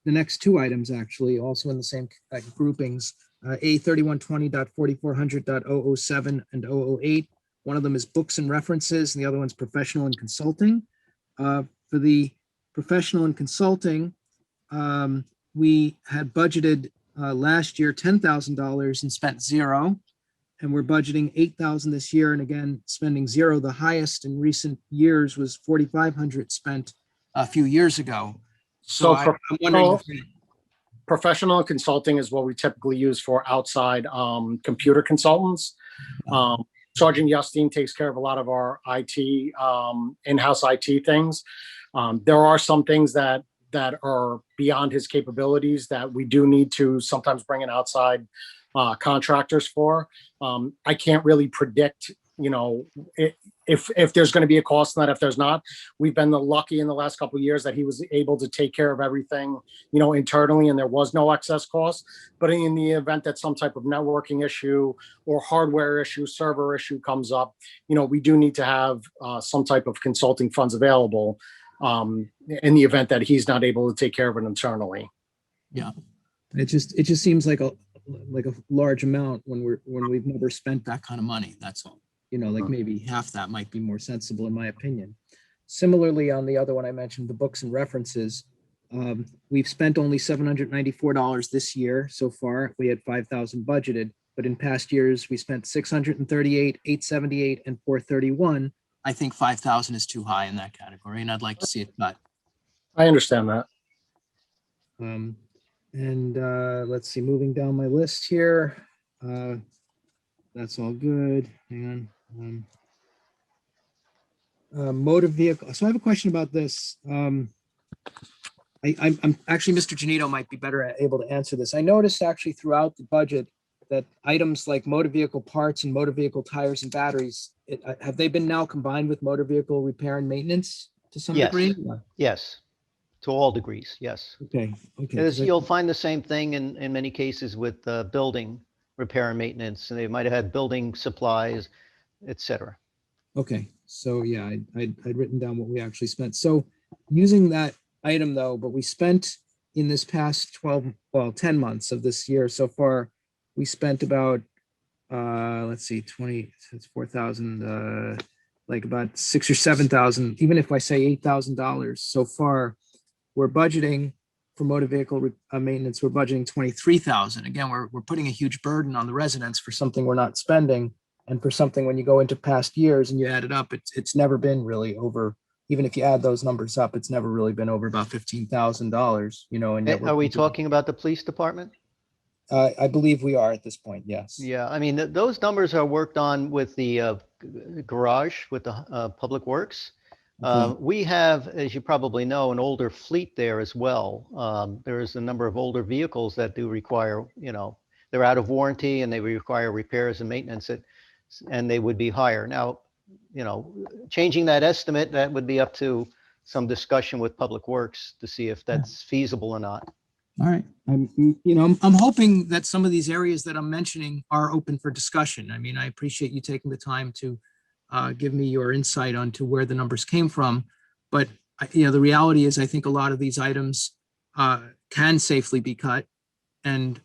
next two items actually also in the same groupings, A3120.4400.007 and 008. One of them is books and references, and the other one's professional and consulting. For the professional and consulting, we had budgeted last year $10,000 and spent $0. And we're budgeting $8,000 this year, and again, spending $0. The highest in recent years was $4,500 spent a few years ago. So I'm wondering if professional consulting is what we typically use for outside computer consultants. Sergeant Justine takes care of a lot of our IT, in-house IT things. There are some things that are beyond his capabilities that we do need to sometimes bring in outside contractors for. I can't really predict, if there's going to be a cost in that. If there's not, we've been lucky in the last couple of years that he was able to take care of everything, internally, and there was no excess cost. But in the event that some type of networking issue or hardware issue, server issue comes up, we do need to have some type of consulting funds available in the event that he's not able to take care of it internally. Yeah, it just seems like a large amount when we've never spent that kind of money. That's all. Like maybe half that might be more sensible in my opinion. Similarly, on the other one I mentioned, the books and references, we've spent only $794 this year so far. We had 5,000 budgeted, but in past years we spent 638, 878, and 431. I think 5,000 is too high in that category, and I'd like to see it cut. I understand that. Let's see, moving down my list here. That's all good. Hang on. motor vehicle. So I have a question about this. I'm actually, Mr. Genito might be better able to answer this. I noticed actually throughout the budget that items like motor vehicle parts and motor vehicle tires and batteries, have they been now combined with motor vehicle repair and maintenance to some Yes. degree? Yes, to all degrees, yes. Okay, okay. Because you'll find the same thing in many cases with building repair and maintenance. And they might have had building supplies, et cetera. Okay, so yeah, I'd written down what we actually spent. So using that item though, but we spent in this past 10 months of this year so far, we spent about, let's see, 20, it's 4,000, like about 6 or 7,000, even if I say $8,000 so far, we're budgeting for motor vehicle maintenance, we're budgeting 23,000. Again, we're putting a huge burden on the residents for something we're not spending. And for something, when you go into past years and you add it up, it's never been really over, even if you add those numbers up, it's never really been over about $15,000, you know. And yet Are we we're- talking about the police department? I believe we are at this point, yes. Yeah, I mean, those numbers are worked on with the garage, with the Public Works. Okay. We have, as you probably know, an older fleet there as well. There is a number of older vehicles that do require, you know, they're out of warranty and they require repairs and maintenance, and they would be higher. Now, you know, changing that estimate, that would be up to some discussion with Public Works to see if that's feasible or not. All right. I'm hoping that some of these areas that I'm mentioning are open for discussion. I mean, I appreciate you taking the time to give me your insight onto where the numbers came from. But, you know, the reality is I think a lot of these items can safely be cut and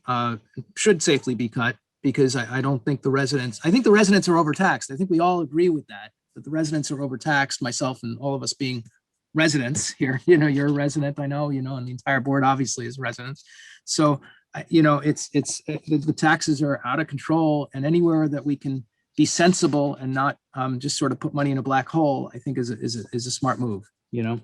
should safely be cut, because I don't think I think the residents are overtaxed. I think we all agree with that the residents are overtaxed, myself and all of us being residents here. You know, you're a resident, I know, you know, and the entire board obviously is residents. So, you know, the taxes are out of control, and anywhere that we can be sensible and not just sort of put money in a black hole, I think is a smart move, you know.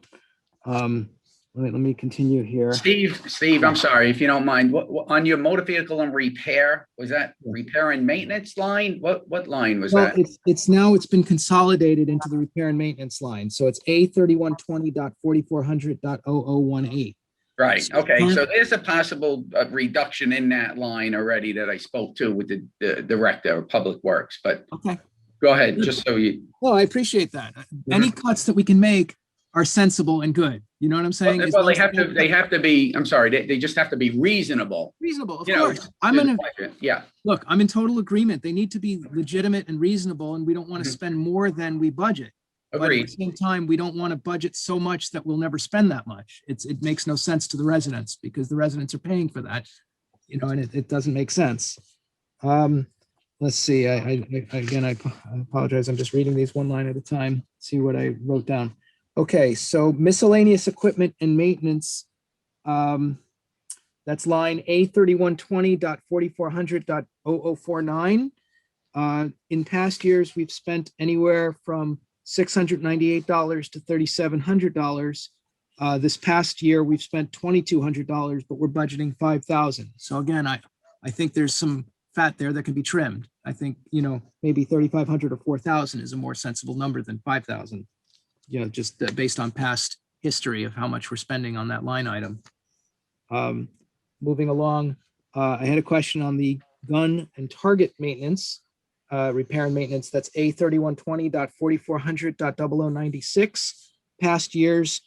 Let me continue here. Steve, I'm sorry, if you don't mind, what on your motor vehicle and repair, was that repair and maintenance line? What line was Well, that? it's been consolidated into the repair and maintenance line. So it's A3120.4400.0018. Right, okay, so there's a possible reduction in that line already that I spoke to with the director of Public Works, but Okay. go ahead, just so you. Well, I appreciate that. Any cuts that we can make are sensible and good. You know what I'm saying? As Well, long they as have to be, I'm sorry, they just have to be reasonable. reasonable, of You know, course. I'm in Yeah, look, I'm in total agreement. They need to be legitimate and reasonable, and we don't want to spend more than we budget. But at the agreed. same time, we don't want to budget so much that we'll never spend that much. It makes no sense to the residents, because the residents are paying for that, you know, and it doesn't make sense. Let's see, I apologize. I'm just reading these one line at a time, see what I wrote down. Okay, so miscellaneous equipment and maintenance. That's line A3120.4400.0049. In past years, we've spent anywhere from $698 to $3,700. This past year, we've spent $2,200, but we're budgeting $5,000. So again, I think there's some fat there that can be trimmed. I think, you know, maybe 3,500 or 4,000 is a more sensible number than 5,000. You know, just based on past history of how much we're spending on that line item. Moving along, I had a question on the gun and target maintenance, repair and maintenance. That's A3120.4400.0096. Past years,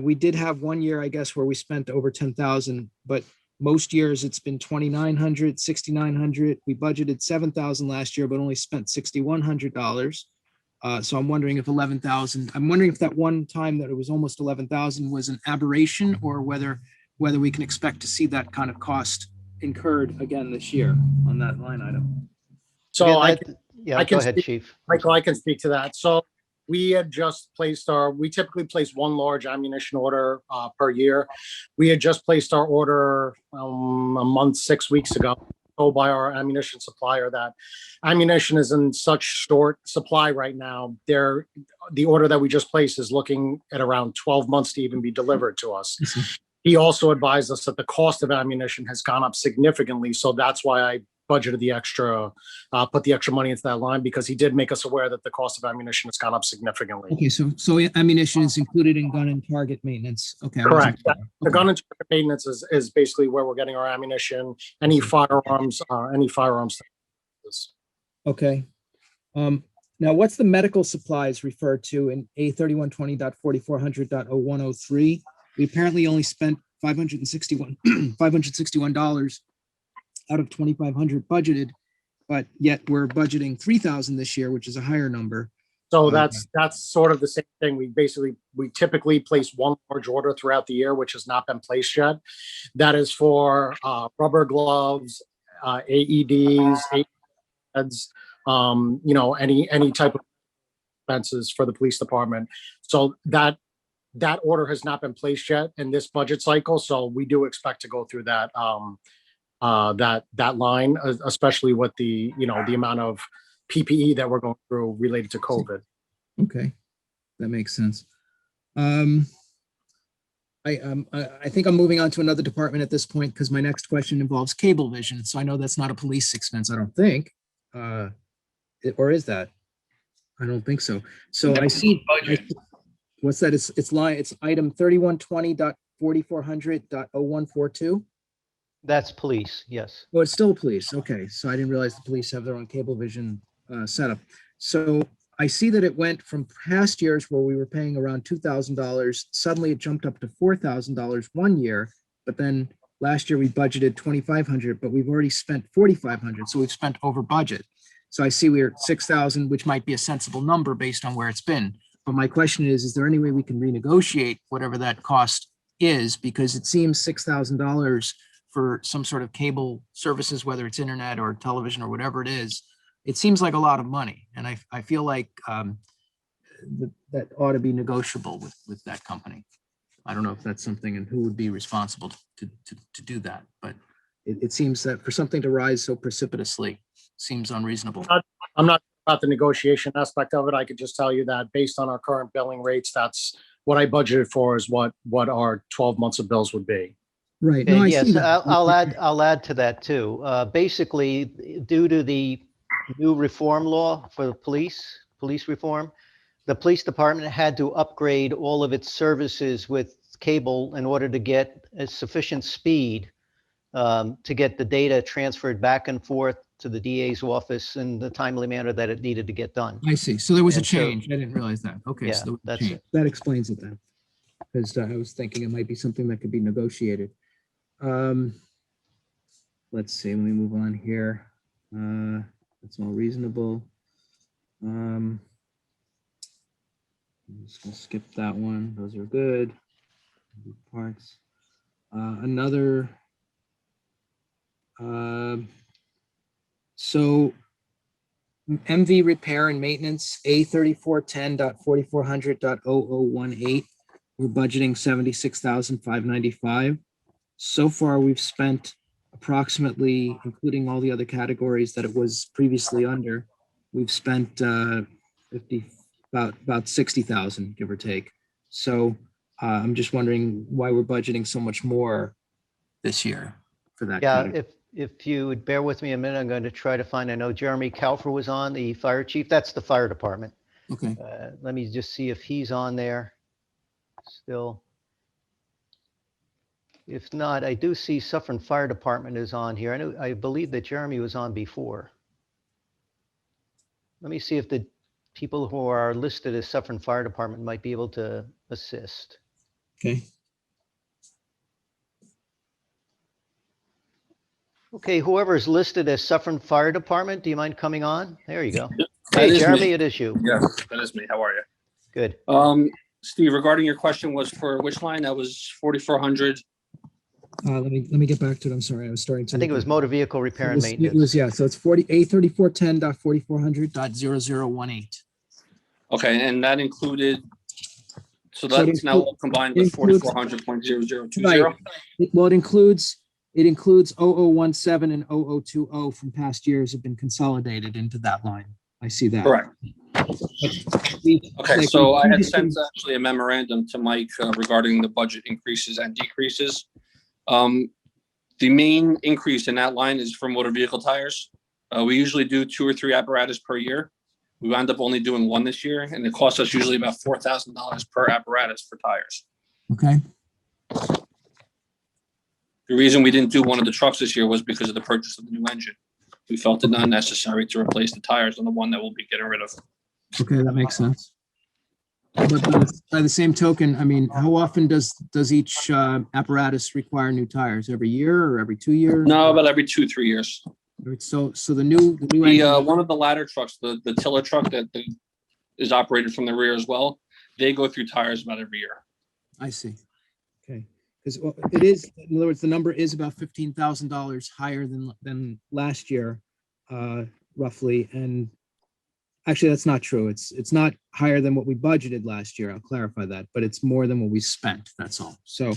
we did have one year, I guess, where we spent over 10,000, but most years it's been 2,900, 6,900. We budgeted 7,000 last year, but only spent $6,100. So I'm wondering if 11,000, I'm wondering if that one time that it was almost 11,000 was an aberration, or whether we can expect to see that kind of cost incurred again this year on that line item. So Again, I Yeah, I go can ahead, speak- Chief. Michael, I can speak to that. So we had just placed we typically place one large ammunition order per year. We had just placed our order a month, 6 weeks ago, told by our ammunition supplier that ammunition is in such short supply right now. The order that we just placed is looking at around 12 months to even be delivered to us. He also advised us that the cost of ammunition has gone up significantly. So that's why I budgeted the extra, put the extra money into that line because he did make us aware that the cost of ammunition has gone up significantly. Okay, so ammunition is included in gun and target maintenance. Okay. I Correct. wasn't clear. The Okay. gun and target maintenance is basically where we're getting our ammunition, any firearms. Okay. Now what's the medical supplies referred to in A3120.4400.0103? We apparently only spent $561 out of 2,500 budgeted, but yet we're budgeting 3,000 this year, which is a higher number. So that's sort of the same thing. We typically place one large order throughout the year, which has not been placed yet. That is for rubber gloves, AEDs, AEDs, any type of expenses for the police department. So that order has not been placed yet in this budget cycle. So we do expect to go through that that line, especially with the amount of PPE that we're going through related to COVID. Okay, that makes sense. I think I'm moving on to another department at this point because my next question involves cable vision. So I know that's not a police expense, I don't think. Or is that? I don't think so. So I see. What's that? It's item 3120.4400.0142. That's police, yes. Oh, it's still police. Okay, so I didn't realize the police have their own cable vision setup. So I see that it went from past years where we were paying around $2,000. Suddenly it jumped up to $4,000 one year, but then last year we budgeted 2,500, but we've already spent 4,500. So we've spent over budget. So I see we're at 6,000, which might be a sensible number based on where it's been. But my question is there any way we can renegotiate whatever that cost is? Because it seems $6,000 for some sort of cable services, whether it's internet or television or whatever it is, it seems like a lot of money. And I feel like that ought to be negotiable with that company. I don't know if that's something and who would be responsible to do that, but it seems that for something to rise so precipitously seems unreasonable. I'm not about the negotiation aspect of it. I could just tell you that based on our current billing rates, that's what I budgeted for is what our 12 months of bills would be. Right. No, I see Yes, that. I'll add to that too. Basically, due to the new reform law for the police reform, the police department had to upgrade all of its services with cable in order to get a sufficient speed to get the data transferred back and forth to the DA's office in the timely manner that it needed to get done. I see. So there was a And so- change. I didn't realize that. Okay. Yeah, So there was a that's change. it. That explains it then. Because I was thinking it might be something that could be negotiated. Let's see, let me move on here. That's all reasonable. I'm just gonna skip that one. Those are good. Good parts. So MV repair and maintenance, A3410.4400.0018. We're budgeting 76,595. So far, we've spent approximately, including all the other categories that it was previously under, we've spent about 60,000, give or take. So I'm just wondering why we're budgeting so much more this year for that. Yeah, category. if you would bear with me a minute, I'm going to try to find, I know Jeremy Kaufer was on, the fire chief. That's the fire department. Okay. Let me just see if he's on there still. If not, I do see Suffern Fire Department is on here. I believe that Jeremy was on before. Let me see if the people who are listed as Suffern Fire Department might be able to assist. Okay. Okay, whoever is listed as Suffern Fire Department, do you mind coming on? There you go. That Hey, is Jeremy, me. it is you. Yeah, that is me. How are you? Good. Steve, regarding your question was for which line? That was 4,400. Let me get back to it. I'm sorry. I was starting to. I think it was motor vehicle repair and It maintenance. was, yeah. So it's A3410.4400.0018. Okay, and that included, so So it that's now all combined with includes- 4,400.0020. Right. Well, it includes 0017 and 0020 from past years have been consolidated into that line. I see that. Correct. We- Okay, like so we I had previously- sent actually a memorandum to Mike regarding the budget increases and decreases. The main increase in that line is for motor vehicle tires. We usually do 2 or 3 apparatus per year. We wound up only doing 1 this year, and it costs us usually about $4,000 per apparatus for tires. Okay, The reason we didn't do one of the trucks this year was because of the purchase of the new engine. We felt it not necessary to replace the tires on the one that we'll be getting rid of. okay, that makes sense. But by the same token, I mean, how often does each apparatus require new tires? Every year or every 2 years? No, about every 2-3 years. So the new The engine, one of the ladder trucks, the tiller truck that is operated from the rear as well, they go through tires about every year. I see. Okay, because it is, in other words, the number is about $15,000 higher than last year, roughly. And actually, that's not true. It's not higher than what we budgeted last year. I'll clarify that, but it's more than what we spent. That's all. So,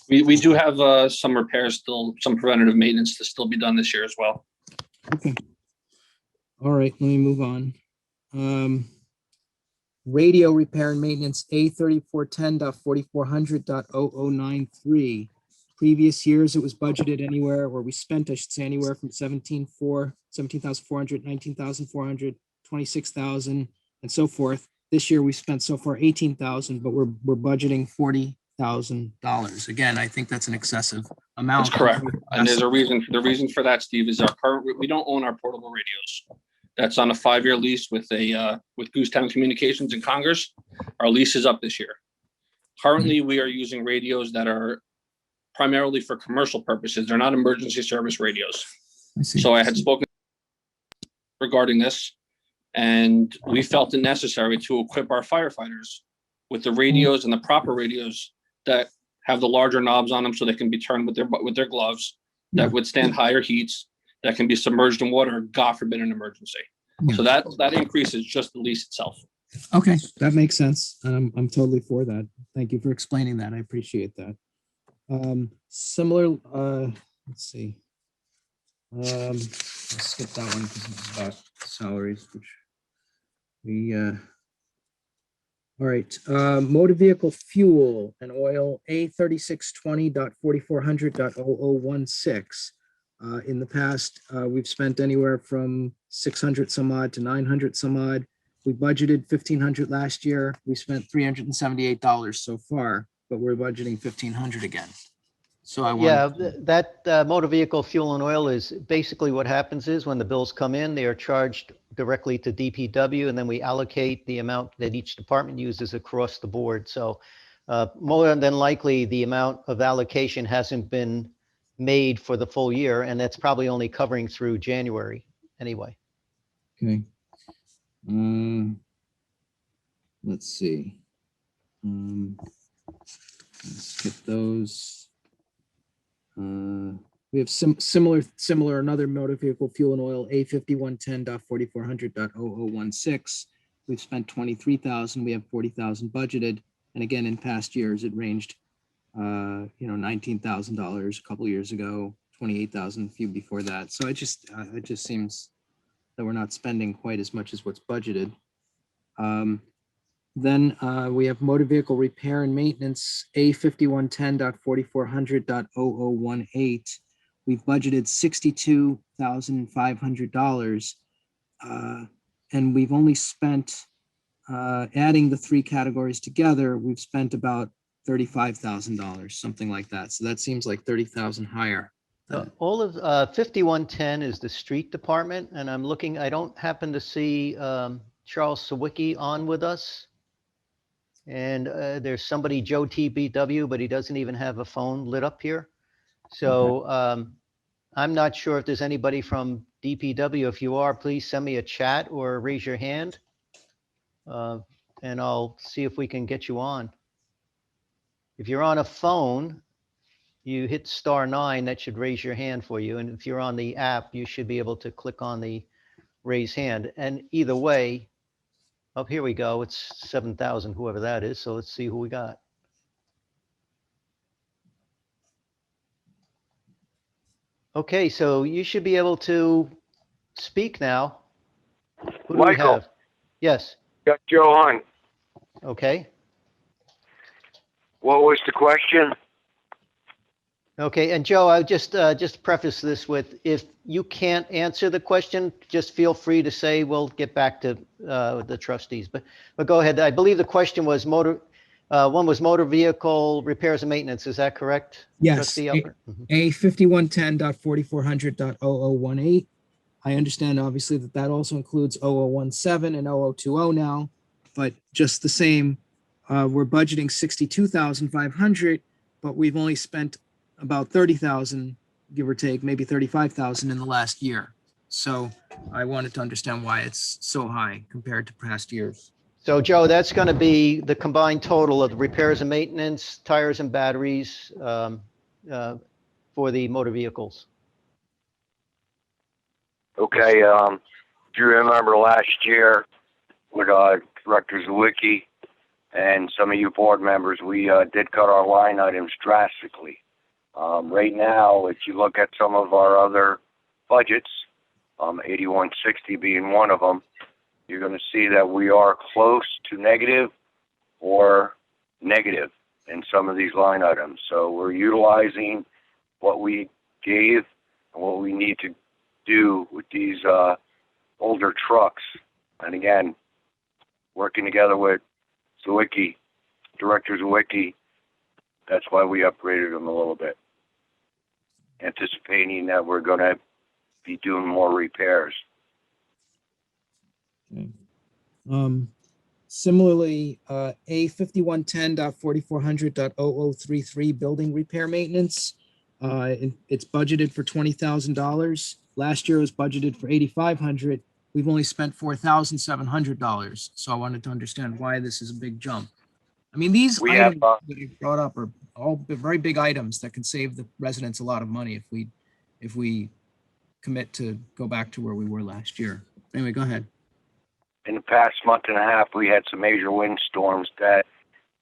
We do have some repairs still, some preventative maintenance to still be done this year as well. okay. All right, let me move on. Radio repair and maintenance, A3410.4400.0093. Previous years, it was budgeted anywhere, or we spent, I should say, anywhere from 17,400, 19,400, 26,000, and so forth. This year, we spent so far 18,000, but we're budgeting $40,000. Again, I think that's an excessive amount. That's correct. And there's a reason. The reason for that, Steve, is we don't own our portable radios. That's on a 5-year lease with Goosetown Communications in Congress. Our lease is up this year. Currently, we are using radios that are primarily for commercial purposes. They're not emergency service radios. I see. So I had spoken regarding this, and we felt it necessary to equip our firefighters with the radios and the proper radios that have the larger knobs on them so they can be turned with their gloves, that withstand higher heats, that can be submerged in water, God forbid an emergency. Yeah. So that increase is just the lease itself. Okay, that makes sense. I'm totally for that. Thank you for explaining that. I appreciate that. Similar, let's see. I'll skip that one because it's about salaries, which we, all right, motor vehicle fuel and oil, A3620.4400.0016. In the past, we've spent anywhere from 600 some odd to 900 some odd. We budgeted 1,500 last year. We spent $378 so far, but we're budgeting 1,500 again. So I Yeah, want, that motor vehicle fuel and oil is basically what happens is when the bills come in, they are charged directly to DPW, and then we allocate the amount that each department uses across the board. So more than likely, the amount of allocation hasn't been made for the full year, and that's probably only covering through January anyway. okay. Let's see. Let's skip those. We have similar, another motor vehicle fuel and oil, A5110.4400.0016. We've spent 23,000. We have 40,000 budgeted. And again, in past years, it ranged, $19,000 a couple years ago, 28,000 a few before that. So it just seems that we're not spending quite as much as what's budgeted. Then we have motor vehicle repair and maintenance, A5110.4400.0018. We've budgeted $62,500. And we've only spent, adding the 3 categories together, we've spent about $35,000, something like that. So that seems like 30,000 higher. All of 5110 is the street department, and I'm looking, I don't happen to see Charles Sawicki on with us. And there's somebody, Joe TBW, but he doesn't even have a phone lit up here. So I'm not sure if there's anybody from DPW. If you are, please send me a chat or raise your hand. And I'll see if we can get you on. If you're on a phone, you hit *9, that should raise your hand for you. And if you're on the app, you should be able to click on the raise hand. And either way, oh, here we go. It's 7,000, whoever that is. So let's see who we got. Okay, so you should be able to speak now. Who do we Michael. have? Yes. Got Joe on. Okay. What was the question? Okay, and Joe, I just preface this with, if you can't answer the question, just feel free to say, we'll get back to the trustees. But go ahead. I believe the question was one was motor vehicle repairs and maintenance. Is that correct? Yes, Trustee Alpert? Mhm. A 5110.4400.0018. I understand obviously that also includes 0017 and 0020 now, but just the same, we're budgeting 62,500, but we've only spent about 30,000, give or take, maybe 35,000 in the last year. So I wanted to understand why it's so high compared to past years. So Joe, that's going to be the combined total of the repairs and maintenance, tires and batteries for the motor vehicles. Okay, if you remember last year with Director Zawicki and some of you board members, we did cut our line items drastically. Right now, if you look at some of our other budgets, 8160 being one of them, you're going to see that we are close to negative or negative in some of these line items. So we're utilizing what we gave and what we need to do with these older trucks. And again, working together with Zawicki, Director Zawicki, that's why we upgraded them a little bit, anticipating that we're going to be doing more repairs. Okay. Similarly, A 5110.4400.0033 building repair maintenance. It's budgeted for $20,000. Last year was budgeted for $8,500. We've only spent $4,700. So I wanted to understand why this is a big jump. I mean, these We items have, that you brought up are all very big items that can save the residents a lot of money if we commit to go back to where we were last year. Anyway, go ahead. in the past month and a half, we had some major windstorms that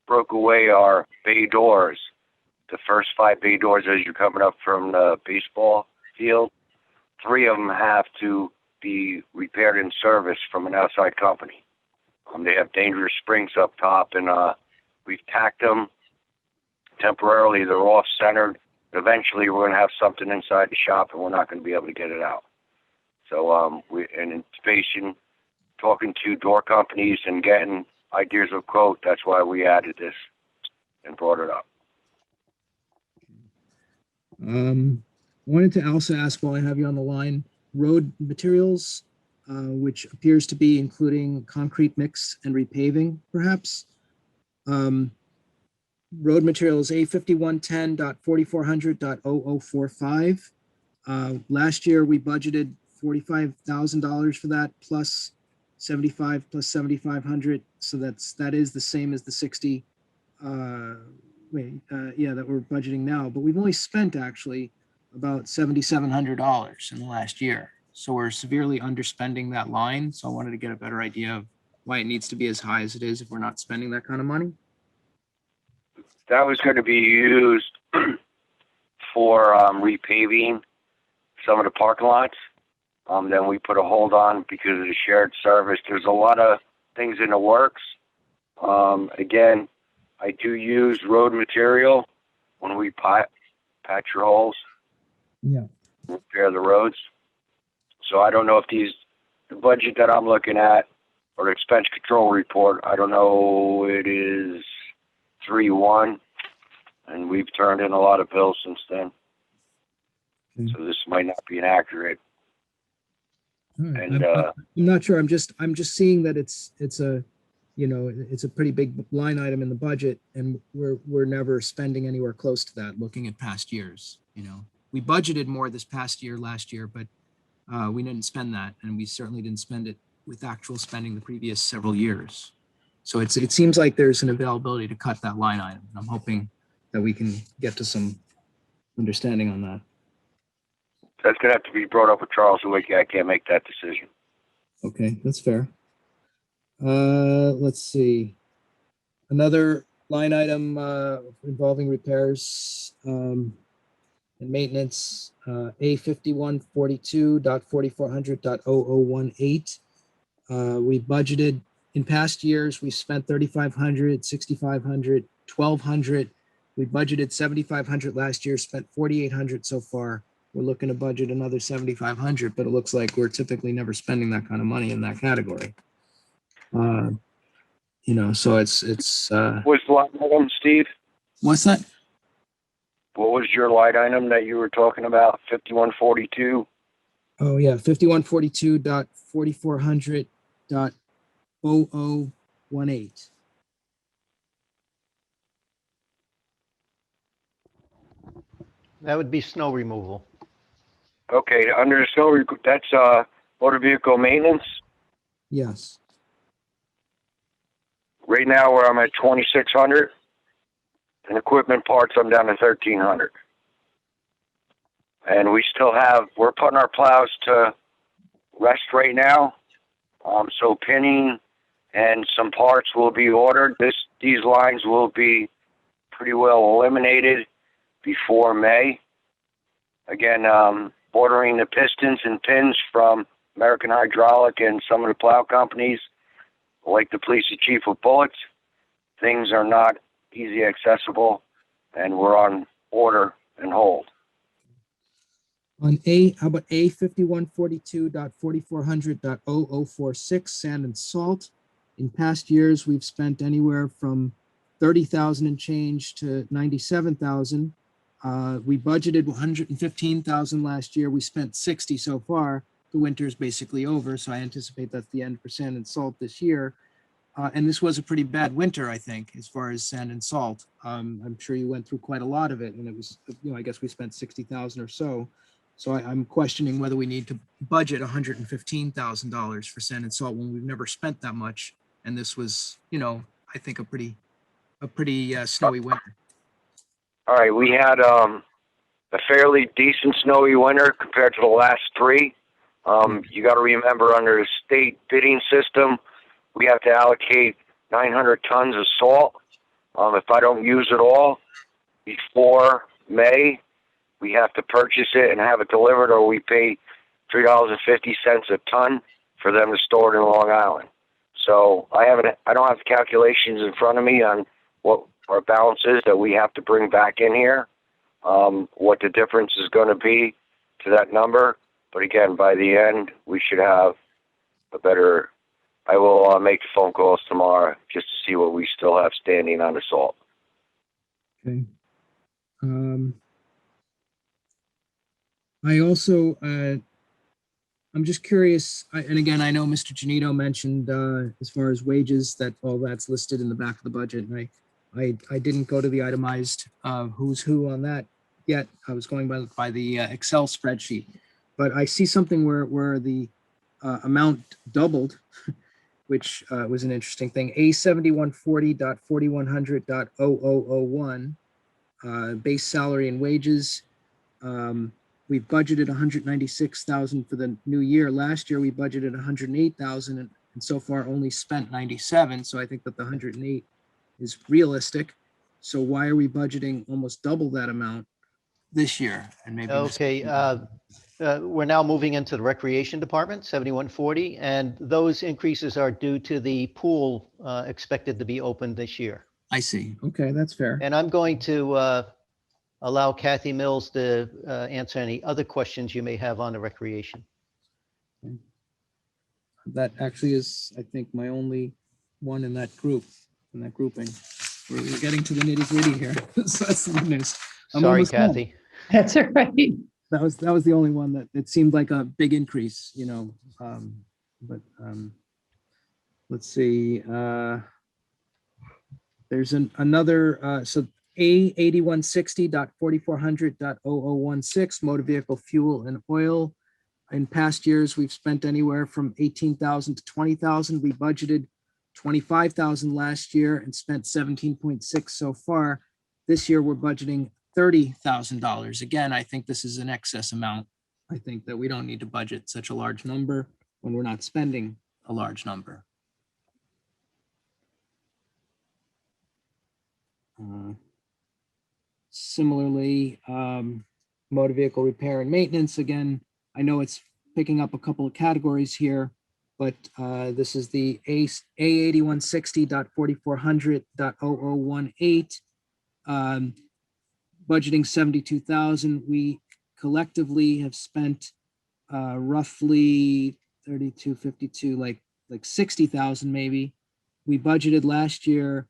broke away our bay doors. The first 5 bay doors as you're coming up from the baseball field, 3 of them have to be repaired and serviced from an outside company. They have dangerous springs up top, and we've tacked them temporarily. They're off-centered. Eventually, we're going to have something inside the shop, and we're not going to be able to get it out. So we anticipation, talking to door companies and getting ideas of quote. That's why we added this and brought it up. Wanted to also ask, while I have you on the line, road materials, which appears to be including concrete mix and repaving, perhaps. Road materials A5110.4400.0045. Last year we budgeted $45,000 for that, plus 75 plus 7,500. So that is the same as the 60. That we're budgeting now, but we've only spent actually about $7,700 in the last year. So we're severely underspending that line. So I wanted to get a better idea of why it needs to be as high as it is if we're not spending that kind of money. That was going to be used for repaving some of the parking lots. Then we put a hold on because of the shared service. There's a lot of things in the works. Again, I do use road material when we patch your holes. Yeah. Repair the roads. So I don't know if the budget that I'm looking at, or the expense control report, I don't know, it is 3-1, and we've turned in a lot of bills since then. Okay. So this might not be inaccurate. All right. And I'm not sure. I'm just seeing that it's a pretty big line item in the budget, and we're never spending anywhere close to that. Looking at past years, we budgeted more this past year, last year, but we didn't spend that, and we certainly didn't spend it with actual spending the previous several years. So it seems like there's an availability to cut that line item, and I'm hoping that we can get to some understanding on that. that's going to have to be brought up with Charles Zawicki. I can't make that decision. Okay, that's fair. Let's see. Another line item involving repairs and maintenance, A5142.4400.0018. We budgeted in past years, we spent 3,500, 6,500, 1,200. We budgeted 7,500 last year, spent 4,800 so far. We're looking to budget another 7,500, but it looks like we're typically never spending that kind of money in that category. So it's What's the line item, Steve? what's that? What was your line item that you were talking about? 5142? Oh yeah, 5142.4400.0018. That would be snow removal. Okay, under the snow, that's motor vehicle maintenance. Yes. Right now, where I'm at 2,600, and equipment parts, I'm down to 1,300. And we're putting our plows to rest right now. So pinning and some parts will be ordered. These lines will be pretty well eliminated before May. Again, ordering the pistons and pins from American Hydraulic and some of the plow companies, like the police chief with bullets. Things are not easy accessible, and we're on order and hold. On how about A 5142.4400.0046 sand and salt? In past years, we've spent anywhere from 30,000 and change to 97,000. We budgeted 115,000 last year. We spent 60 so far. The winter's basically over, so I anticipate that's the end for sand and salt this year. And this was a pretty bad winter, I think, as far as sand and salt. I'm sure you went through quite a lot of it, and it was, I guess we spent 60,000 or so. So I'm questioning whether we need to budget $115,000 for sand and salt when we've never spent that much. And this was, I think a pretty snowy winter. All right, we had a fairly decent snowy winter compared to the last three. You got to remember, under the state bidding system, we have to allocate 900 tons of salt. If I don't use it all before May, we have to purchase it and have it delivered, or we pay $3.50 a ton for them to store it in Long Island. So I don't have the calculations in front of me on what our balance is that we have to bring back in here, what the difference is going to be to that number. But again, by the end, we should have a better. I will make the phone calls tomorrow just to see what we still have standing on the salt. Okay. I also, I'm just curious, and again, I know Mr. Genito mentioned as far as wages that all that's listed in the back of the budget. And I didn't go to the itemized who's who on that yet. I was going by the Excel spreadsheet, but I see something where the amount doubled, which was an interesting thing. A7140.4100.0001 base salary and wages. We've budgeted 196,000 for the new year. Last year we budgeted 108,000 and so far only spent 97. So I think that the 108 is realistic. So why are we budgeting almost double that amount this year? And maybe Okay, we're now moving into the Recreation Department, 7140, and those increases are due to the pool expected to be opened this year. I see. Okay, that's fair. And I'm going to allow Cathy Mills to answer any other questions you may have on the recreation. That actually is, I think, my only one in that group, in that grouping. We're getting to the nitty gritty here. So that's the good news. I'm Sorry, almost home. Cathy. That's all right. That was the only one that it seemed like a big increase, but let's see. There's another, so A 8160.4400.0016 motor vehicle fuel and oil. In past years, we've spent anywhere from 18,000 to 20,000. We budgeted 25,000 last year and spent 17.6 so far. This year, we're budgeting $30,000. Again, I think this is an excess amount. I think that we don't need to budget such a large number when we're not spending a large number. Similarly, motor vehicle repair and maintenance. Again, I know it's picking up a couple of categories here, but this is the A8160.4400.0018. budgeting 72,000. We collectively have spent roughly 32, 52, like 60,000 maybe. We budgeted last year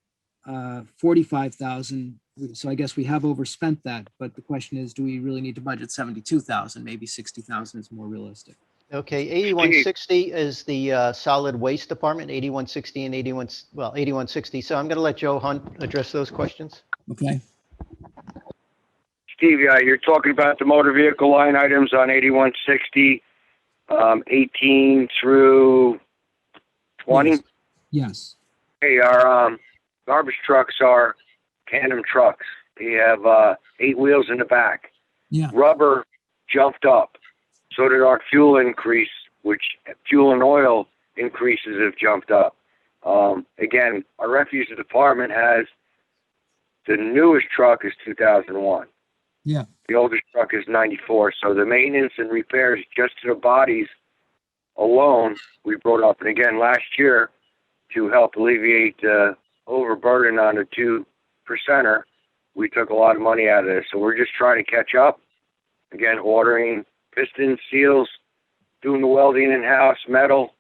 45,000. So I guess we have overspent that, but the question is, do we really need to budget 72,000? Maybe 60,000 is more realistic. Okay, 8160 is the solid waste department, 8160 and 8160. So I'm going to let Joe Hunt address those questions. Okay. Steve, you're talking about the motor vehicle line items on 8160, 18 through 20? Yes. Hey, our garbage trucks are tandem trucks. They have 8 wheels in the back. Yeah. Rubber jumped up. So did our fuel increase, which fuel and oil increases have jumped up. Again, our refuse department has the newest truck is 2001. Yeah. The oldest truck is 94. So the maintenance and repairs just to the bodies alone, we brought up. And again, last year, to help alleviate the overburden on the 2%er, we took a lot of money out of this. So we're just trying to catch up. Again, ordering pistons, seals, doing the welding in-house, metal.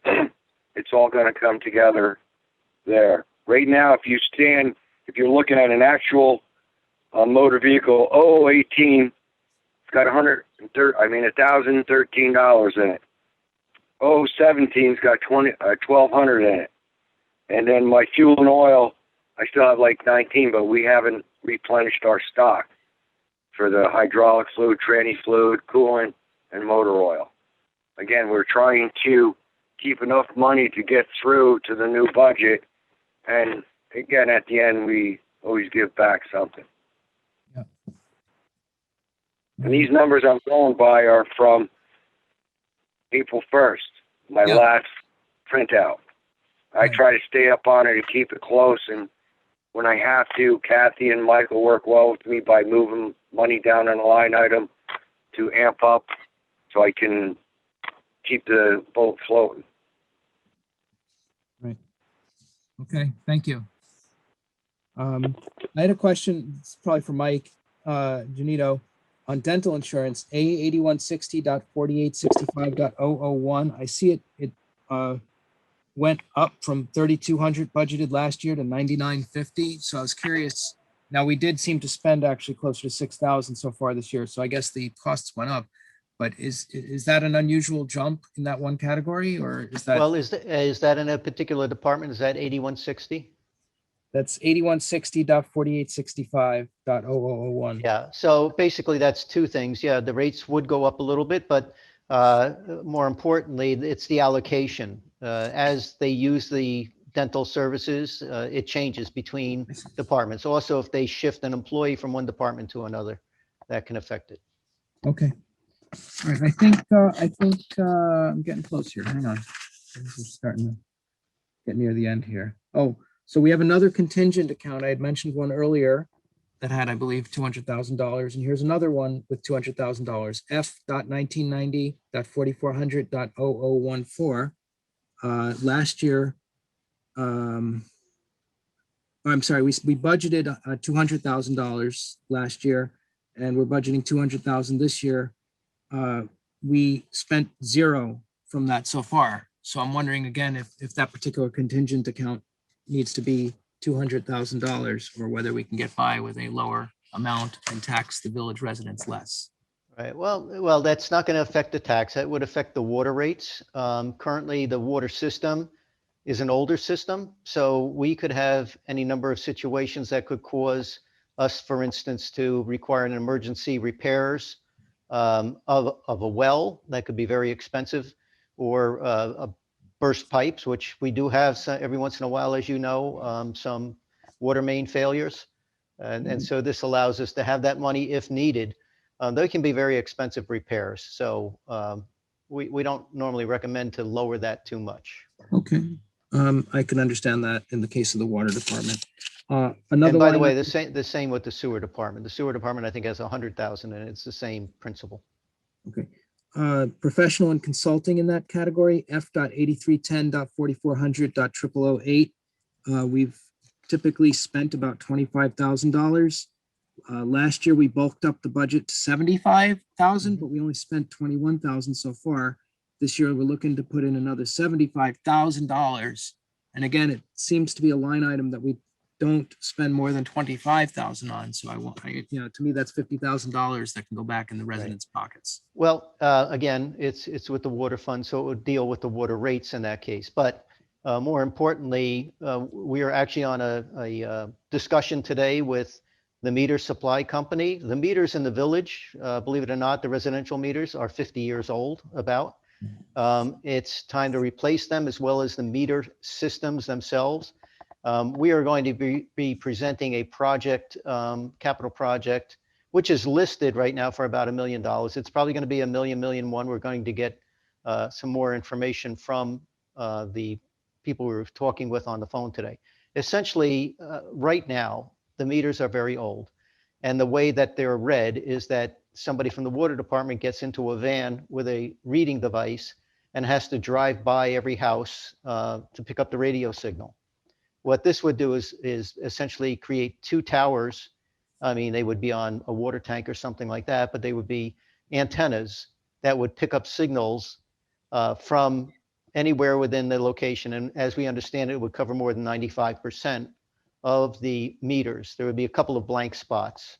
It's all going to come together there. Right now, if you're looking at an actual motor vehicle, 0018, it's got $1,013 in it. 0017's got $1,200 in it. And then my fuel and oil, I still have like 19, but we haven't replenished our stock for the hydraulic fluid, tranny fluid, coolant, and motor oil. Again, we're trying to keep enough money to get through to the new budget. And again, at the end, we always give back something. Yeah. And these numbers I'm going by are from April 1st, my last printout. I try to stay up on it and keep it close. And when I have to, Cathy and Michael work well with me by moving money down on a line item to amp up so I can keep the boat floating. Right. Okay, thank you. I had a question, it's probably for Mike Genito, on dental insurance, A8160.4865.001. I see it went up from 3,200 budgeted last year to 9,950. So I was curious. Now we did seem to spend actually closer to 6,000 so far this year. So I guess the costs went up. But is that an unusual jump in that one category, or is that? Well, is that in a particular department? Is that 8160? That's 8160.4865.0001. Yeah, so basically that's two things. Yeah, the rates would go up a little bit, but more importantly, it's the allocation. As they use the dental services, it changes between departments. Also, if they shift an employee from one department to another, that can affect it. Okay. All right. I think I'm getting close here. Hang on. We're starting to get near the end here. Oh, so we have another contingent account. I had mentioned one earlier that had, I believe, $200,000. And here's another one with $200,000. F.1990.4400.0014. Last year, I'm sorry, we budgeted $200,000 last year, and we're budgeting $200,000 this year. We spent zero from that so far. So I'm wondering again if that particular contingent account needs to be $200,000 or whether we can get by with a lower amount and tax the village residents less. Right. Well, that's not going to affect the tax. That would affect the water rates. Currently, the water system is an older system, so we could have any number of situations that could cause us, for instance, to require an emergency repairs of a well that could be very expensive, or burst pipes, which we do have every once in a while, as you know, some water main failures. And so this allows us to have that money if needed. They can be very expensive repairs. So we don't normally recommend to lower that too much. Okay. I can understand that in the case of the water department. And by the way, the same with the sewer department. The sewer department, I think, has 100,000 and it's the same principle. Okay. Professional and consulting in that category, F.8310.4400.0008. We've typically spent about $25,000. Last year, we bulked up the budget to 75,000, but we only spent 21,000 so far. This year, we're looking to put in another $75,000. And again, it seems to be a line item that we don't spend more than 25,000 on. So to me, that's $50,000 that can go back in the residents' pockets. Well, again, it's with the water fund, so it would deal with the water rates in that case. But more importantly, we are actually on a discussion today with the meter supply company. The meters in the village, believe it or not, the residential meters are 50 years old about. It's time to replace them as well as the meter systems themselves. We are going to be presenting a project, capital project, which is listed right now for about $1 million. It's probably going to be $1 million one. We're going to get some more information from the people we were talking with on the phone today. Essentially, right now, the meters are very old. And the way that they're read is that somebody from the water department gets into a van with a reading device and has to drive by every house to pick up the radio signal. What this would do is essentially create two towers. I mean, they would be on a water tank or something like that, but they would be antennas that would pick up signals from anywhere within the location. And as we understand it, it would cover more than 95% of the meters. There would be a couple of blank spots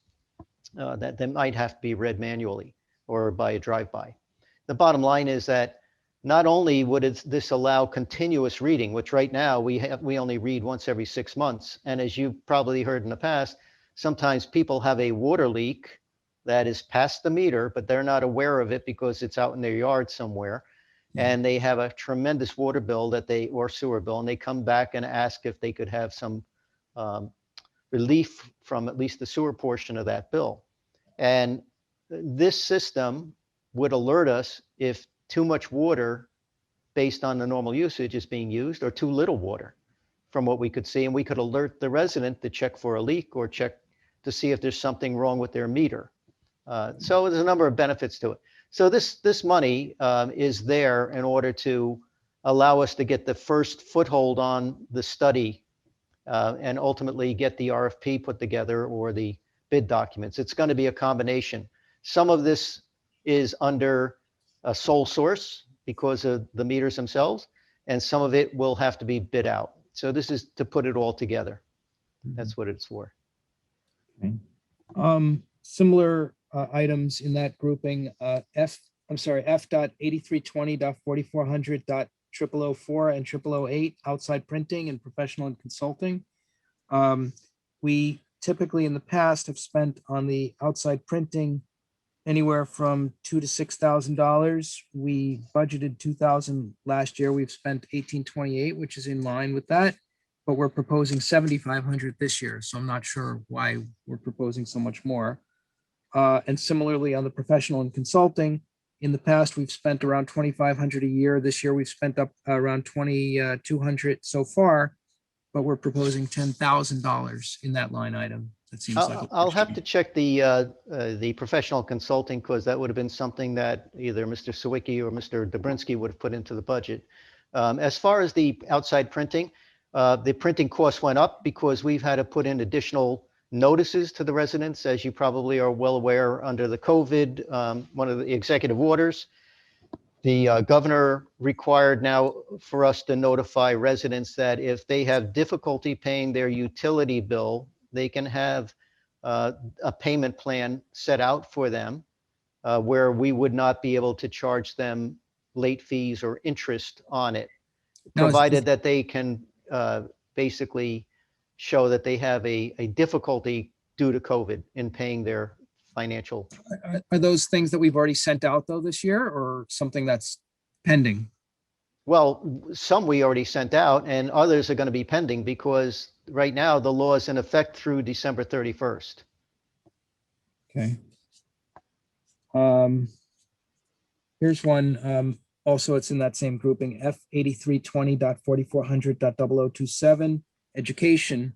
that might have to be read manually or by a drive-by. The bottom line is that not only would this allow continuous reading, which right now we only read once every 6 months. And as you've probably heard in the past, sometimes people have a water leak that is past the meter, but they're not aware of it because it's out in their yard somewhere. And they have a tremendous water bill or sewer bill, and they come back and ask if they could have some relief from at least the sewer portion of that bill. And this system would alert us if too much water based on the normal usage is being used or too little water from what we could see. And we could alert the resident to check for a leak or check to see if there's something wrong with their meter. So there's a number of benefits to it. So this money is there in order to allow us to get the first foothold on the study and ultimately get the RFP put together or the bid documents. It's going to be a combination. Some of this is under a sole source because of the meters themselves, and some of it will have to be bid out. So this is to put it all together. That's what it's for. Okay. Similar items in that grouping, F.8320.4400.0004 and 0008 outside printing and professional and consulting. We typically in the past have spent on the outside printing anywhere from $2,000 to $6,000. We budgeted $2,000 last year. We've spent $1,828, which is in line with that, but we're proposing $7,500 this year. So I'm not sure why we're proposing so much more. And similarly on the professional and consulting, in the past, we've spent around $2,500 a year. This year, we've spent up around $2,200 so far, but we're proposing $10,000 in that line item. That seems like I'll have to check the professional consulting because that would have been something that either Mr. Sawicki or Mr. Dobrinsky would have put into the budget. As far as the outside printing, the printing costs went up because we've had to put in additional notices to the residents, as you probably are well aware under the COVID, one of the executive orders. The governor required now for us to notify residents that if they have difficulty paying their utility bill, they can have a payment plan set out for them where we would not be able to charge them late fees or interest on it, provided that they can basically show that they have a difficulty due to COVID in paying their financial. Are those things that we've already sent out though this year or something that's pending? Well, some we already sent out and others are going to be pending because right now the law is in effect through December 31st. Okay. Here's one. Also, it's in that same grouping, F8320.4400.0027. Education.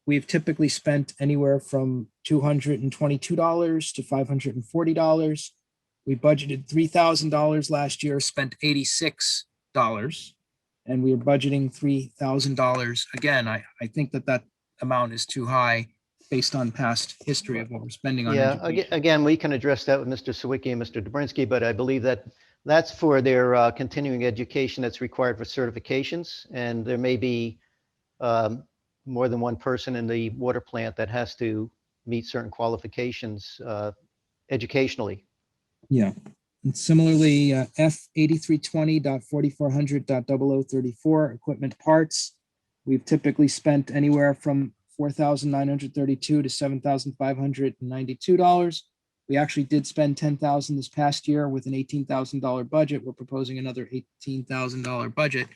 We've typically spent anywhere from $222 to $540. We budgeted $3,000 last year, spent $86, and we are budgeting $3,000. Again, I think that amount is too high based on past history of what we're spending on Yeah, education. again, we can address that with Mr. Sawicki and Mr. Dobrinsky, but I believe that that's for their continuing education that's required for certifications. And there may be more than one person in the water plant that has to meet certain qualifications educationally. Yeah. And similarly, F 8320.4400.0034, equipment parts. We've typically spent anywhere from $4,932 to $7,592. We actually did spend $10,000 this past year with an $18,000 budget. We're proposing another $18,000 budget.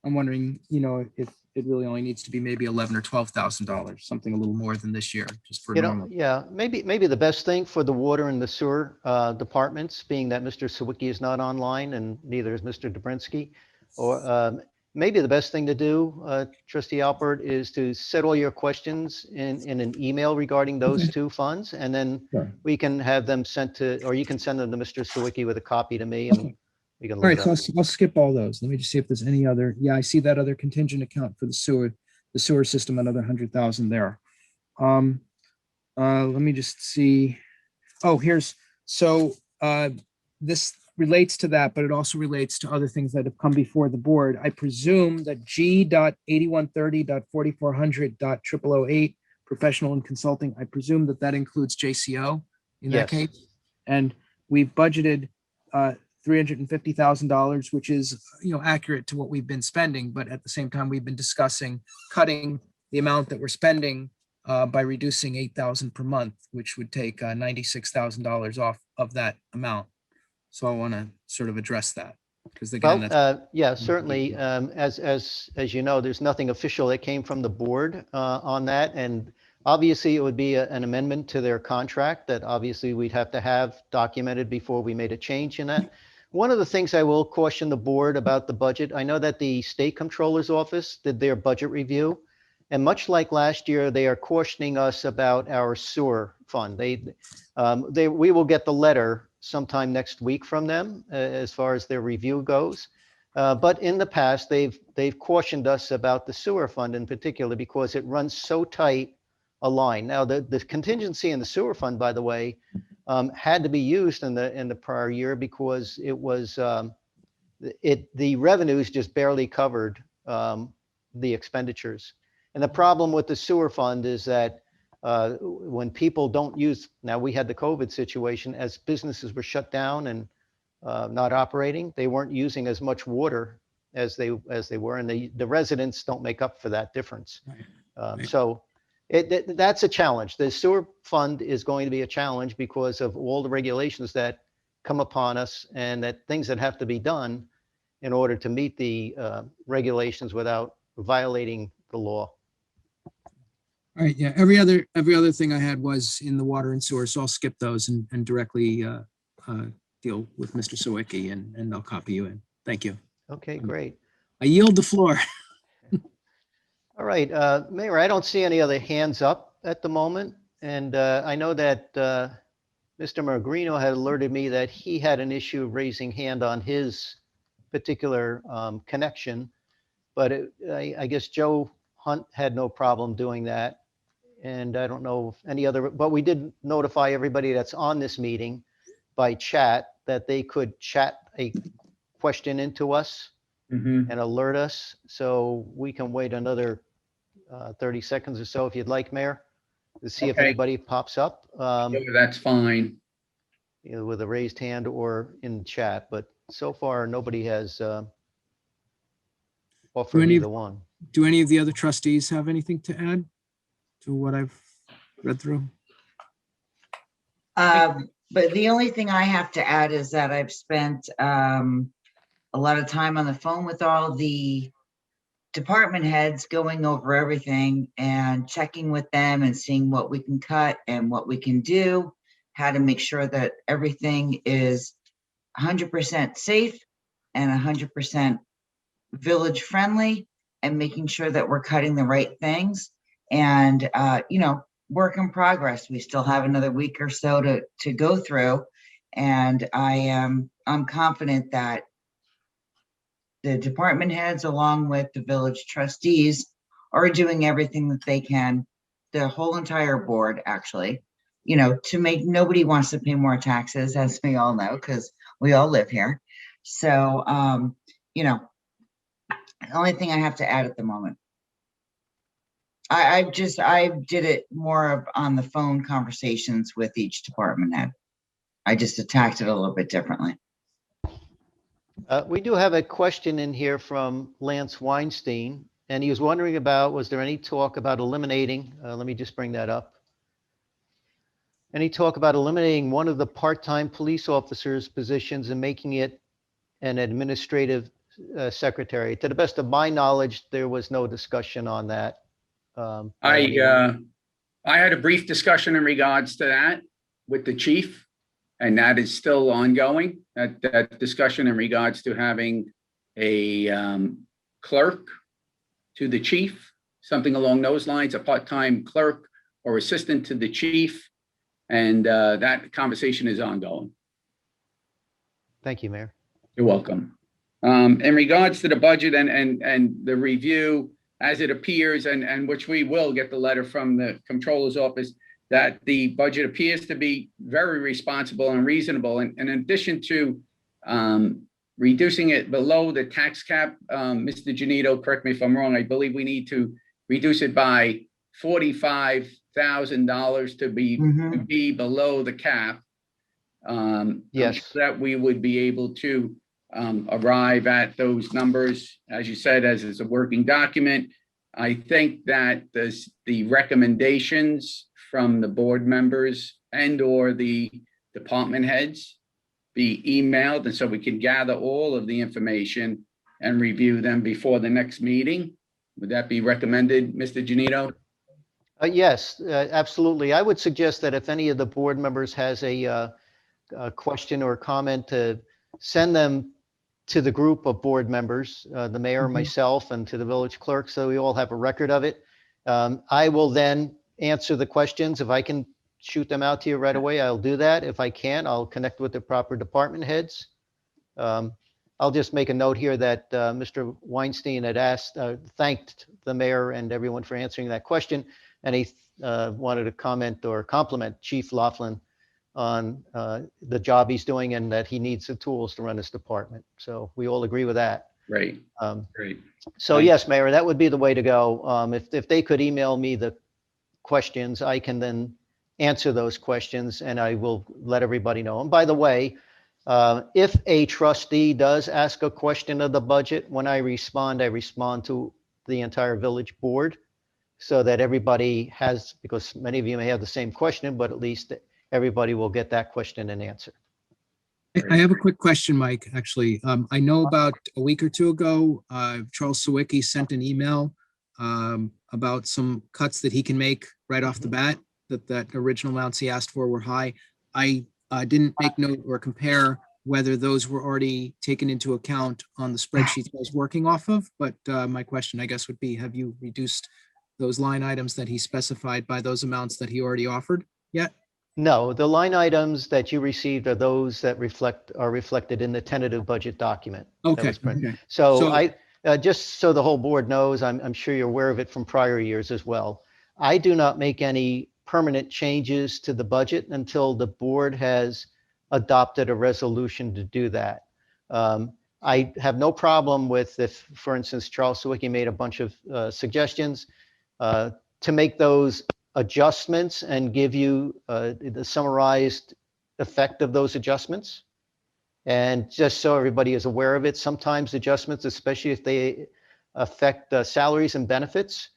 I'm wondering, if it really only needs to be maybe $11,000 or $12,000, something a little more than this year, just for normal. Yeah, maybe the best thing for the water and the sewer departments, being that Mr. Sawicki is not online and neither is Mr. Dobrinsky, or maybe the best thing to do, Trustee Alpert, is to set all your questions in an email regarding those two funds, and then Sure. we can have them sent to, or you can send them to Mr. Sawicki with a copy to me, and we can All look right, it so up. I'll skip all those. Let me just see if there's any other. Yeah, I see that other contingent account for the sewer system, another 100,000 there. Let me just see. Oh, this relates to that, but it also relates to other things that have come before the board. I presume that G.8130.4400.0008 professional and consulting, I presume that includes JCO in that Yes. case. And we've budgeted $350,000, which is, accurate to what we've been spending. But at the same time, we've been discussing cutting the amount that we're spending by reducing 8,000 per month, which would take $96,000 off of that amount. So I want to sort of address that because again, that's Yeah, certainly. As you know, there's nothing official that came from the board on that. And obviously, it would be an amendment to their contract that obviously we'd have to have documented before we made a change in that. One of the things I will caution the board about the budget, I know that the State Comptroller's Office did their budget review. And much like last year, they are cautioning us about our sewer fund. We will get the letter sometime next week from them as far as their review goes. But in the past, they've cautioned us about the sewer fund in particular because it runs so tight a line. Now, the contingency in the sewer fund, by the way, had to be used in the prior year because it was the revenues just barely covered the expenditures. And the problem with the sewer fund is that when people don't use, now we had the COVID situation, as businesses were shut down and not operating, they weren't using as much water as they were, and the residents don't make up for that difference. Right. So that's a challenge. The sewer fund is going to be a challenge because of all the regulations that come upon us and that things that have to be done in order to meet the regulations without violating the law. all right. Yeah, every other thing I had was in the water and sewer, so I'll skip those and directly deal with Mr. Sawicki and I'll copy you in. Thank you. Okay, great. I yield the floor. All right, Mayor, I don't see any other hands up at the moment. And I know that Mr. Magrino had alerted me that he had an issue raising hand on his particular connection. But I guess Joe Hunt had no problem doing that. And I don't know if any other, but we did notify everybody that's on this meeting by chat that they could chat a question into us Mhm. and alert us. So we can wait another 30 seconds or so if you'd like, Mayor, to see if Okay. anybody pops up Yeah, that's fine. either with a raised hand or in chat. But so far, nobody has offered any- either one. Do any of the other trustees have anything to add to what I've read through? But the only thing I have to add is that I've spent a lot of time on the phone with all the department heads, going over everything and checking with them and seeing what we can cut and what we can do, how to make sure that everything is 100% safe and 100% village friendly, and making sure that we're cutting the right things. And work in progress. We still have another week or so to go through, and I'm confident that the department heads, along with the village trustees, are doing everything that they can the whole entire board, actually, to make, nobody wants to pay more taxes, as we all know, because we all live here. So, the only thing I have to add at the moment. I did it more of on the phone conversations with each department head. I just attacked it a little bit differently. We do have a question in here from Lance Weinstein, and he was wondering about, was there any talk about eliminating, let me just bring that up. Any talk about eliminating one of the part-time police officers' positions and making it an administrative secretary? To the best of my knowledge, there was no discussion on that. I had a brief discussion in regards to that with the chief, and that is still ongoing. That discussion in regards to having a clerk to the chief, something along those lines, a part-time clerk or assistant to the chief, and that conversation is ongoing. Thank you, Mayor. You're welcome. In regards to the budget and the review, as it appears, and which we will get the letter from the comptroller's office, that the budget appears to be very responsible and reasonable. And in addition to reducing it below the tax cap, Mr. Genito, correct me if I'm wrong, I believe we need to reduce it by $45,000 to be below the cap. Yes. So that we would be able to arrive at those numbers, as you said, as is a working document. I think that the recommendations from the board members and or the department heads be emailed, and so we can gather all of the information and review them before the next meeting. Would that be recommended, Mr. Genito? Yes, absolutely. I would suggest that if any of the board members has a question or comment, to send them to the group of board members, the mayor, myself, and to the village clerk, so we all have a record of it. I will then answer the questions. If I can shoot them out to you right away, I'll do that. If I can't, I'll connect with the proper department heads. I'll just make a note here that Mr. Weinstein had thanked the mayor and everyone for answering that question, and he wanted to comment or compliment Chief Loughlin on the job he's doing, and that he needs the tools to run his department. So we all agree with that. Great. Great. So yes, Mayor, that would be the way to go. If they could email me the questions, I can then answer those questions, and I will let everybody know. And by the way, if a trustee does ask a question of the budget, when I respond to the entire village board, so that everybody has, because many of you may have the same question, but at least everybody will get that question and answer. I have a quick question, Mike, actually. I know about a week or two ago, Charles Sawicki sent an email about some cuts that he can make right off the bat, that original amounts he asked for were high. I didn't make note or compare whether those were already taken into account on the spreadsheet I was working off of, but my question, I guess, would be, have you reduced those line items that he specified by those amounts that he already offered yet? No, the line items that you received are those that are reflected in the tentative budget document. Okay. So I, just so the whole board knows, I'm sure you're aware of it from prior years as well. I do not make any permanent changes to the budget until the board has adopted a resolution to do that. I have no problem with, if, for instance, Charles Sawicki made a bunch of suggestions to make those adjustments and give you the summarized effect of those adjustments. And just so everybody is aware of it, sometimes adjustments, especially if they affect salaries and benefits,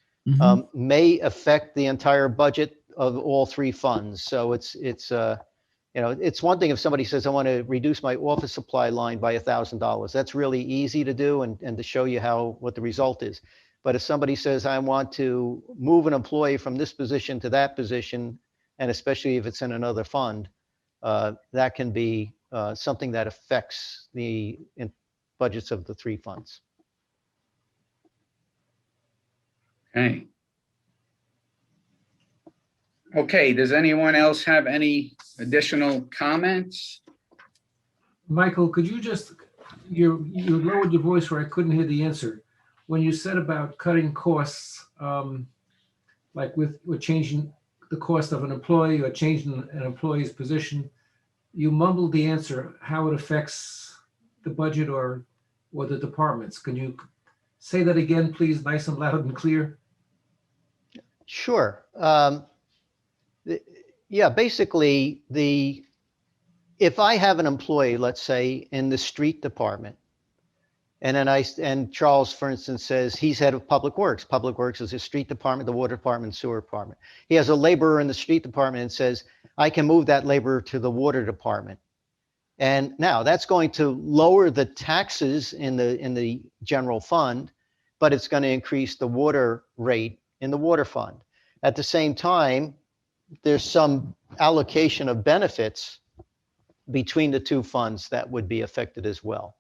may affect the entire budget of all three funds. So it's one thing if somebody says, I want to reduce my office supply line by $1,000. That's really easy to do and to show you what the result is. But if somebody says, I want to move an employee from this position to that position, and especially if it's in another fund, that can be something that affects the budgets of the three funds. Okay, does anyone else have any additional comments? Michael, could you just, you lowered your voice where I couldn't hear the answer. When you said about cutting costs, like with changing the cost of an employee or changing an employee's position, you mumbled the answer, how it affects the budget or the departments. Can you say that again, please, nice and loud and clear? Sure. Yeah, basically, if I have an employee, let's say, in the street department, and Charles, for instance, says he's head of Public Works. Public Works is his street department, the water department, sewer department. He has a laborer in the street department and says, I can move that laborer to the water department. And now that's going to lower the taxes in the general fund, but it's going to increase the water rate in the water fund. At the same time, there's some allocation of benefits between the two funds that would be affected as well.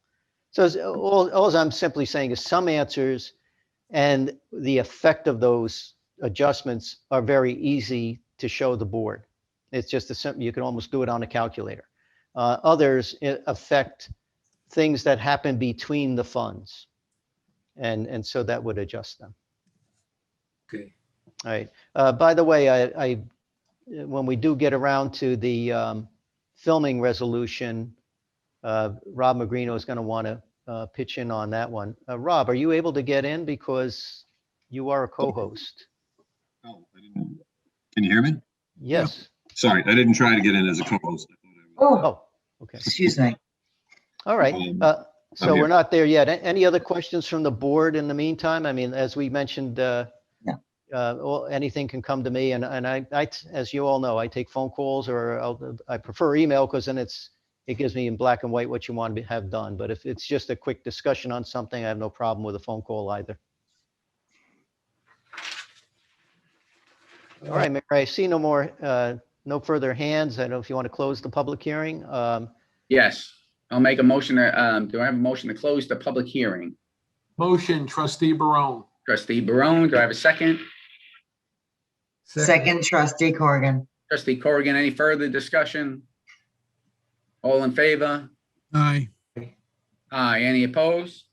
So all I'm simply saying is some answers and the effect of those adjustments are very easy to show the board. It's just a simple, you can almost do it on a calculator. Others affect things that happen between the funds. And so that would adjust them. Okay. All right. By the way, when we do get around to the filming resolution, Rob Magrino is going to want to pitch in on that one. Rob, are you able to get in because you are a co-host? Oh, I didn't. Can you hear me? Yes. Sorry, I didn't try to get in as a co-host. Oh, okay. Excuse me. All right. So here. we're not there yet. Any other questions from the board in the meantime? I mean, as we mentioned, well, anything can come to me, and I, as you all know, I take phone calls, or I prefer email because then it gives me in black and white what you want to have done. But if it's just a quick discussion on something, I have no problem with a phone call either. All right, Mayor, I see no more, no further hands. I don't know if you want to close the public hearing. Yes, I'll make a motion to, do I have a motion to close the public hearing? Motion, trustee Barone. Trustee Barone, do I have a second? Second, trustee Corrigan. Trustee Corrigan, any further discussion? All in favor? Aye. Aye, any opposed?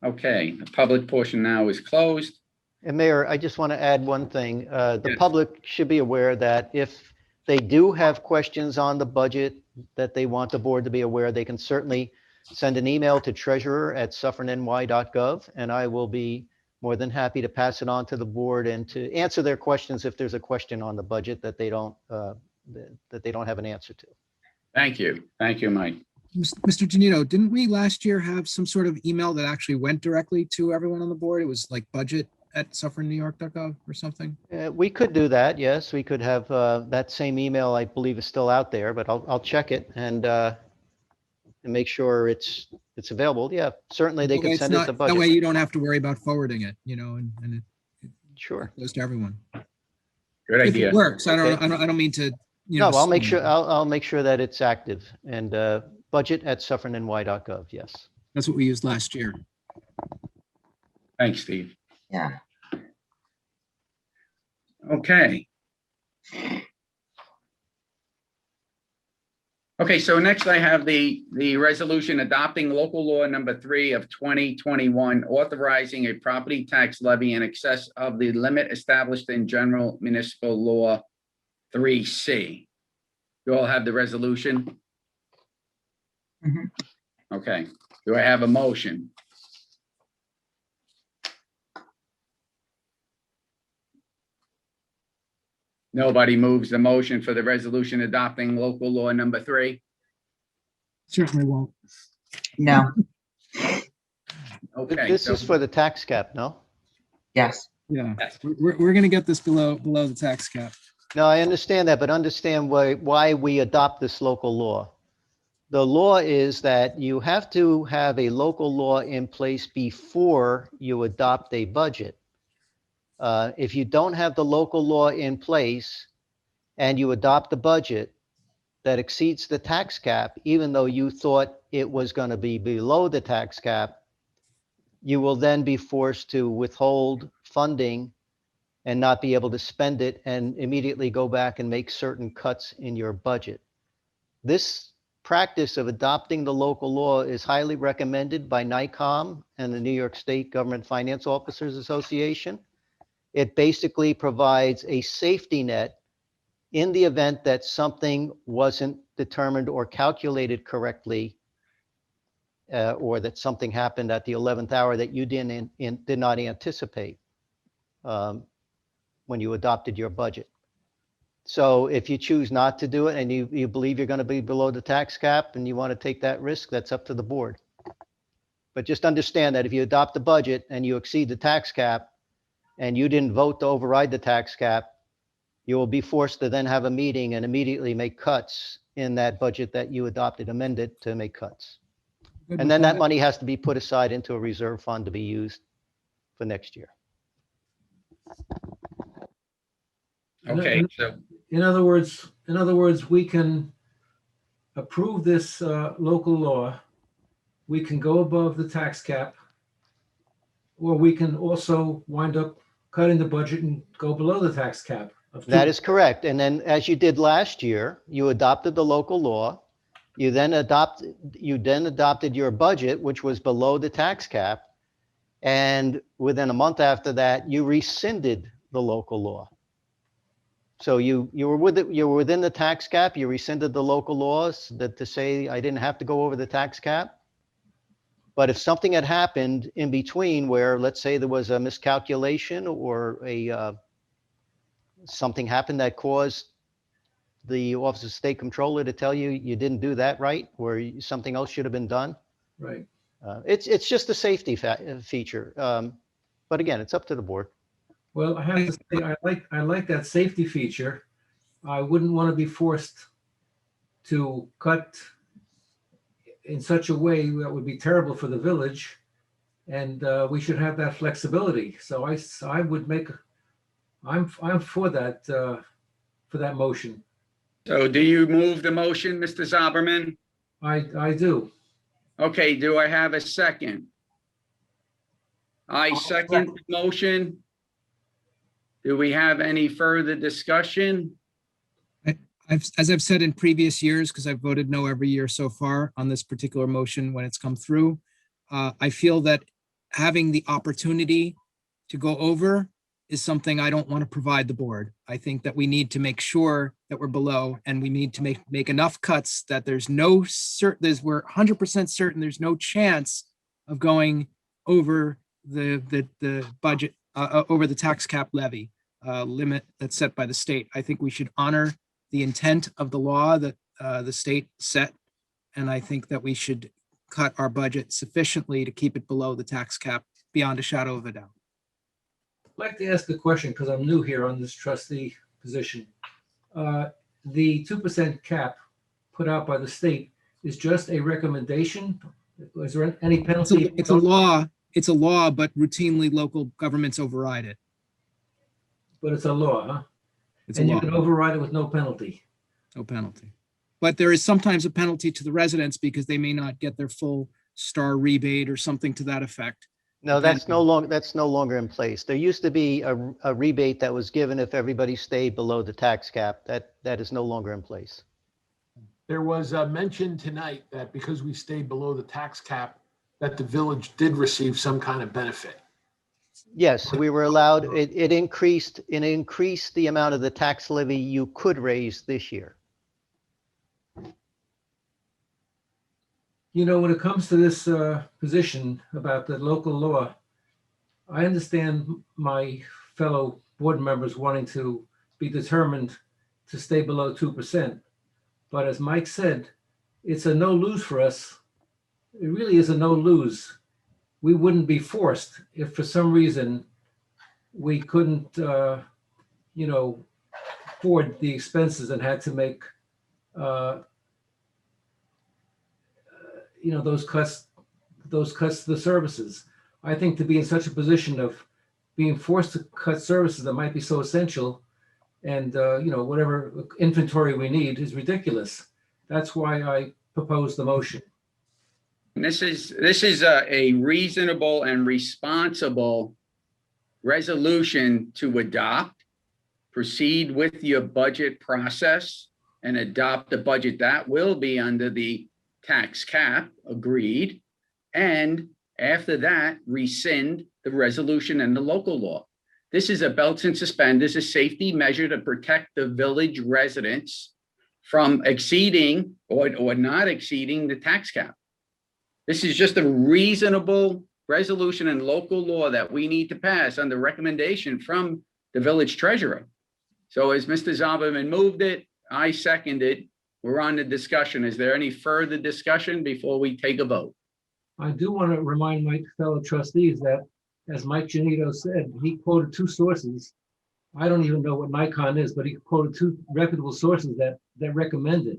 Okay, the public portion now is closed. And Mayor, I just want to add one thing. The Yes. public should be aware that if they do have questions on the budget that they want the board to be aware, they can certainly send an email to treasurer@suffernny.gov, and I will be more than happy to pass it on to the board and to answer their questions if there's a question on the budget that they don't have an answer to. Thank you. Thank you, Mike. Mr. Genito, didn't we last year have some sort of email that actually went directly to everyone on the board? It was like budget@suffernnewyork.gov or something? We could do that, yes. We could have that same email, I believe, is still out there, but I'll check it and make sure it's available. Yeah, certainly they That way can it's send it not- to That way budget. you don't have to worry about forwarding it, and it Sure. goes to everyone. Good If idea. it works, I Okay. don't mean to, No, I'll make sure, I'll make sure that it's active and budget@suffernny.gov, yes. That's what we used last year. Thanks, Steve. Yeah. Okay. Okay, so next I have the resolution adopting local law number 3 of 2021, authorizing a property tax levy in excess of the limit established in general municipal law 3C. You all have the resolution? Mhm. Okay, do I have a motion? Nobody moves the motion for the resolution adopting local law number 3? Certainly won't. No, Okay. This so- is for the tax cap, no? yes. Yeah, Yes. we're gonna get this below the tax cap. No, I understand that, but understand why we adopt this local law. The law is that you have to have a local law in place before you adopt a budget. If you don't have the local law in place and you adopt a budget that exceeds the tax cap, even though you thought it was going to be below the tax cap, you will then be forced to withhold funding and not be able to spend it and immediately go back and make certain cuts in your budget. This practice of adopting the local law is highly recommended by NICOM and the New York State Government Finance Officers Association. It basically provides a safety net in the event that something wasn't determined or calculated correctly, or that something happened at the 11th hour that you did not anticipate when you adopted your budget. So if you choose not to do it and you believe you're going to be below the tax cap and you want to take that risk, that's up to the board. But just understand that if you adopt the budget and you exceed the tax cap and you didn't vote to override the tax cap, you will be forced to then have a meeting and immediately make cuts in that budget that you adopted, amended to make cuts. Good And with then that money has to be put aside into a reserve fund to be used for next year. Okay, so, In other words, we can approve this local law. We can go above the tax cap, or we can also wind up cutting the budget and go below the tax cap. That is correct. And then, as you did last year, you adopted the local law. You then adopted your budget, which was below the tax cap. And within a month after that, you rescinded the local law. So you were within the tax cap. You rescinded the local laws to say I didn't have to go over the tax cap. But if something had happened in between where, let's say, there was a miscalculation or something happened that caused the Office of State Controller to tell you you didn't do that right, or something else should have been done. Right. It's just a safety feature. But again, it's up to the board. Well, I have to say, I like that safety feature. I wouldn't want to be forced to cut in such a way that would be terrible for the village. And we should have that flexibility. So I would make, I'm for that motion. so do you move the motion, Mr. Sauberman? I do. Okay, do I have a second? I second the motion. Do we have any further discussion? As I've said in previous years, because I've voted no every year so far on this particular motion when it's come through, I feel that having the opportunity to go over is something I don't want to provide the board. I think that we need to make sure that we're below, and we need to make enough cuts that we're 100% certain there's no chance of going over the budget, over the tax cap levy limit that's set by the state. I think we should honor the intent of the law that the state set. And I think that we should cut our budget sufficiently to keep it below the tax cap beyond a shadow of a doubt. I'd like to ask a question because I'm new here on this trustee position. The 2% cap put out by the state is just a recommendation. Is there any penalty? It's a law, but routinely local governments override it. But it's a law, huh? It's a And you law, can override it with no penalty. no penalty. But there is sometimes a penalty to the residents because they may not get their full star rebate or something to that effect. No, that's no longer in place. There used to be a rebate that was given if everybody stayed below the tax cap. That is no longer in place. There was a mention tonight that because we stayed below the tax cap, that the village did receive some kind of benefit. Yes, we were allowed, it increased the amount of the tax levy you could raise this year. You know, when it comes to this position about the local law, I understand my fellow board members wanting to be determined to stay below 2%. But as Mike said, it's a no lose for us. It really is a no lose. We wouldn't be forced if for some reason we couldn't, afford the expenses and had to make, those cuts to the services. I think to be in such a position of being forced to cut services that might be so essential and, whatever inventory we need is ridiculous. That's why I propose the motion. And this is a reasonable and responsible resolution to adopt, proceed with your budget process and adopt a budget that will be under the tax cap, agreed. And after that, rescind the resolution and the local law. This is a belt and suspenders, a safety measure to protect the village residents from exceeding or not exceeding the tax cap. This is just a reasonable resolution and local law that we need to pass under recommendation from the village treasurer. So as Mr. Sauberman moved it, I seconded. We're on the discussion. Is there any further discussion before we take a vote? I do want to remind my fellow trustees that, as Mike Genito said, he quoted two sources. I don't even know what Nikon is, but he quoted two reputable sources that recommend it.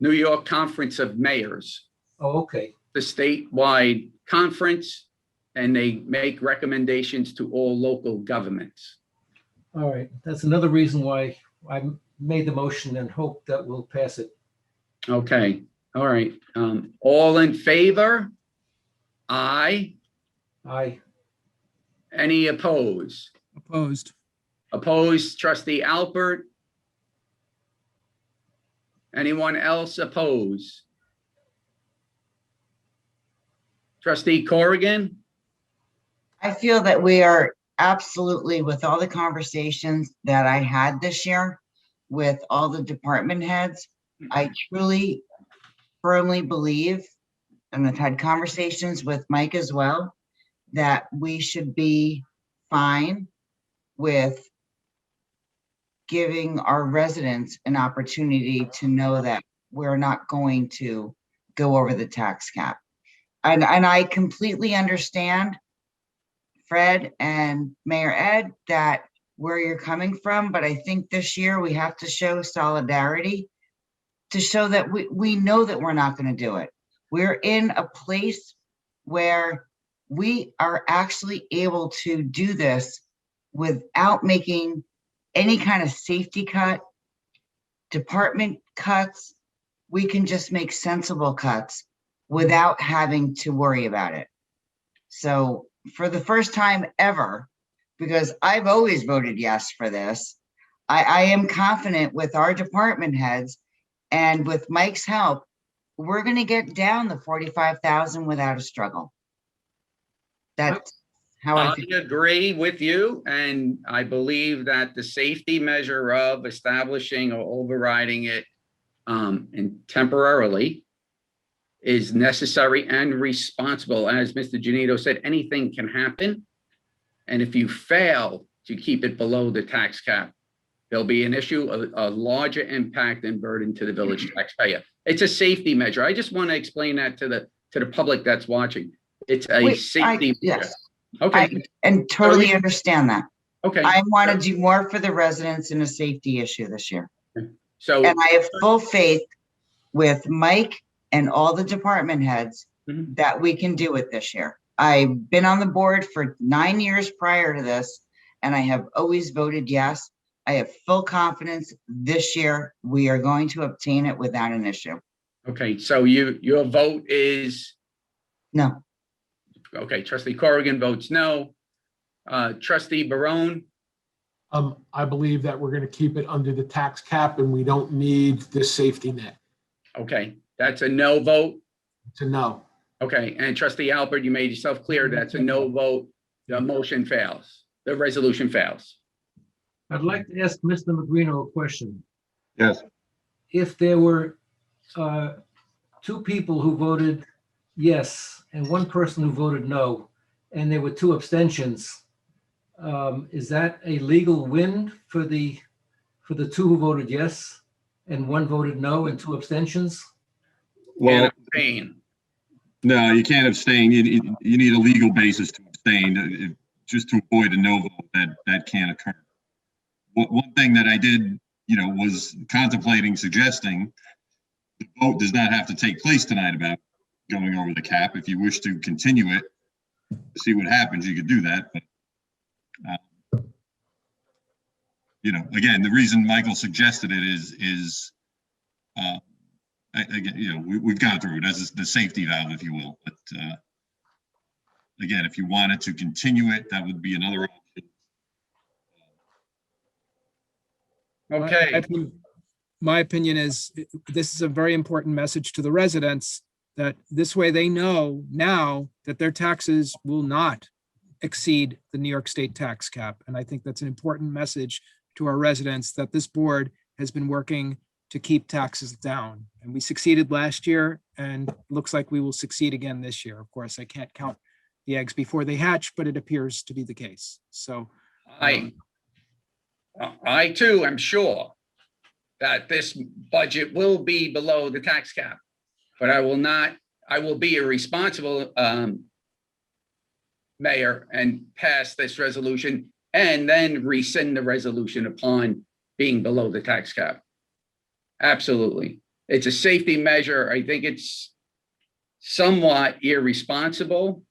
New York Conference of Mayors, Oh, okay. the statewide conference, and they make recommendations to all local governments. All right. That's another reason why I made the motion and hope that we'll pass it. Okay, all right. All in favor? Aye. Aye. Any opposed? Opposed. Opposed, trustee Alpert? Anyone else opposed? Trustee Corrigan? I feel that we are absolutely, with all the conversations that I had this year with all the department heads, I truly firmly believe, and I've had conversations with Mike as well, that we should be fine with giving our residents an opportunity to know that we're not going to go over the tax cap. And I completely understand, Fred and Mayor Ed, that where you're coming from, but I think this year we have to show solidarity to show that we know that we're not going to do it. We're in a place where we are actually able to do this without making any kind of safety cut, department cuts. We can just make sensible cuts without having to worry about it. So for the first time ever, because I've always voted yes for this, I am confident with our department heads and with Mike's help, we're going to get down the 45,000 without a struggle. That's how I I feel. agree with you, and I believe that the safety measure of establishing or overriding it and temporarily is necessary and responsible. As Mr. Genito said, anything can happen. And if you fail to keep it below the tax cap, there'll be an issue of a larger impact and burden to the village taxpayer. It's a safety measure. I just want to explain that to the public that's watching. It's a safety measure. Yes, Okay, and totally understand that. okay. I want to do more for the residents in a safety issue this year. So, And I have full faith with Mike and all the department heads Mhm. that we can do it this year. I've been on the board for 9 years prior to this, and I have always voted yes. I have full confidence this year we are going to obtain it without an issue. okay, so your vote is, No, okay, trustee Corrigan votes no. Trustee Barone, I believe that we're going to keep it under the tax cap and we don't need this safety net. okay, that's a no vote. To know. Okay, and trustee Alpert, you made yourself clear, that's a no vote. The motion fails, the resolution fails. I'd like to ask Mr. Magrino a question. Yes. If there were two people who voted yes and one person who voted no, and there were two abstentions, is that a legal win for the two who voted yes and one voted no and two abstentions? Well, Abstain. no, you can't abstain. You need a legal basis to abstain, just to avoid a no vote that can't occur. One thing that I did, was contemplating suggesting the vote does not have to take place tonight about going over the cap. If you wish to continue it, see what happens, you could do that. But, again, the reason Michael suggested it is again, we've gone through it as the safety valve, if you will. But again, if you wanted to continue it, that would be another option. Okay, My opinion is this is a very important message to the residents that this way they know now that their taxes will not exceed the New York State tax cap. And I think that's an important message to our residents that this board has been working to keep taxes down. And we succeeded last year and looks like we will succeed again this year. Of course, I can't count the eggs before they hatch, but it appears to be the case. So I too am sure that this budget will be below the tax cap, but I will be a responsible mayor and pass this resolution and then rescind the resolution upon being below the tax cap. Absolutely. It's a safety measure. I think it's somewhat irresponsible,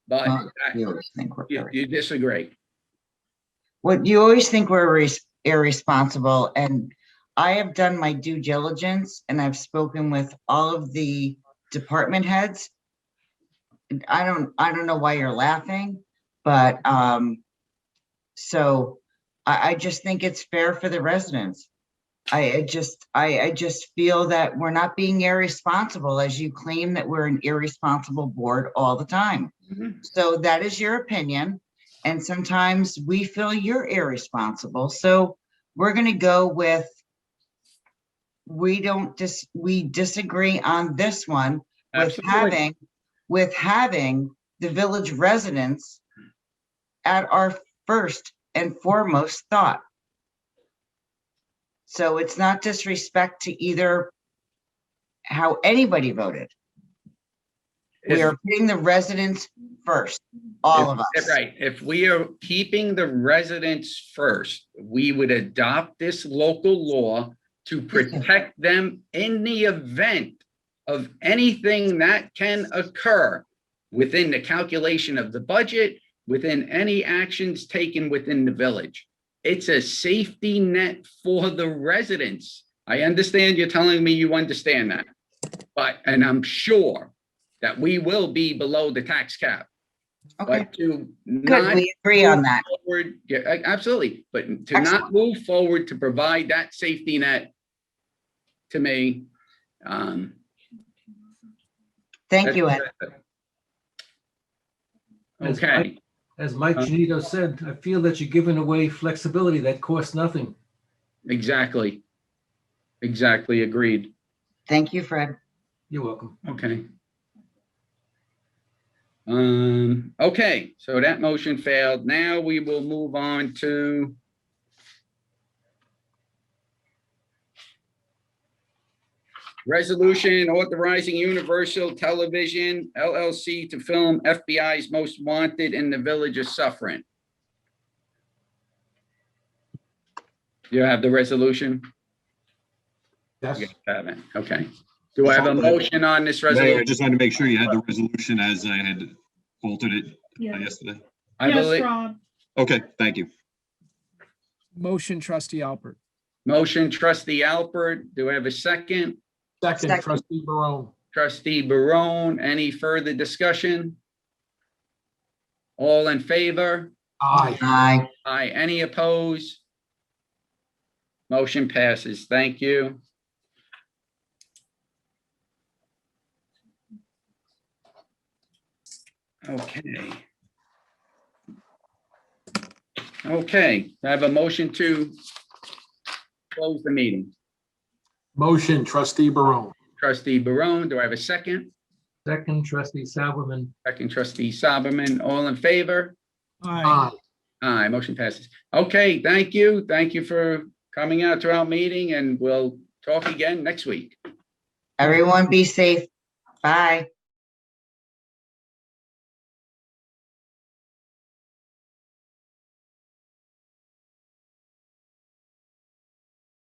but You always think we're you disagree. What you always think we're irresponsible, and I have done my due diligence and I've spoken with all of the department heads. And I don't know why you're laughing, but so I just think it's fair for the residents. I just feel that we're not being irresponsible, as you claim that we're an irresponsible board all the time. Mhm. So that is your opinion. And sometimes we feel you're irresponsible. So we're going to go with, we disagree on this one Absolutely. with having the village residents at our first and foremost thought. So it's not disrespect to either how anybody voted. We are putting the residents first, all of us. Right. If we are keeping the residents first, we would adopt this local law to protect them in the event of anything that can occur within the calculation of the budget, within any actions taken within the village. It's a safety net for the residents. I understand you're telling me you understand that, and I'm sure that we will be below the tax cap. Okay, But to good, not we agree on that. forward, yeah, absolutely, but to not Excellent. move forward to provide that safety net, to me, Thank you, Ed. Okay, As Mike Genito said, I feel that you're giving away flexibility that costs nothing. exactly. Exactly, agreed. Thank you, Fred. You're welcome. Okay. Okay, so that motion failed. Now we will move on to resolution authorizing Universal Television LLC to film FBI's Most Wanted in the Village of Suffern. You have the resolution? Yes. You have it. Okay. Do I have a motion on this Mayor, I resolution? just wanted to make sure you had the resolution as I had altered it Yeah. yesterday. I Yes, believe, Rob. Okay, thank you. motion, trustee Alpert. motion trustee Alpert. Do I have a second? Second, Second. trustee Barone. Trustee Barone, any further discussion? All in favor? Aye. Aye. Aye. Any opposed? Motion passes. Thank you. Okay. Okay, I have a motion to close the meeting. Motion, trustee Barone. Trustee Barone, do I have a second? Second, trustee Sauberman. Second, trustee Sauberman, all in favor? Aye. Aye, motion passes. Okay, thank you. Thank you for coming out to our meeting, and we'll talk again next week. Everyone be safe. Bye.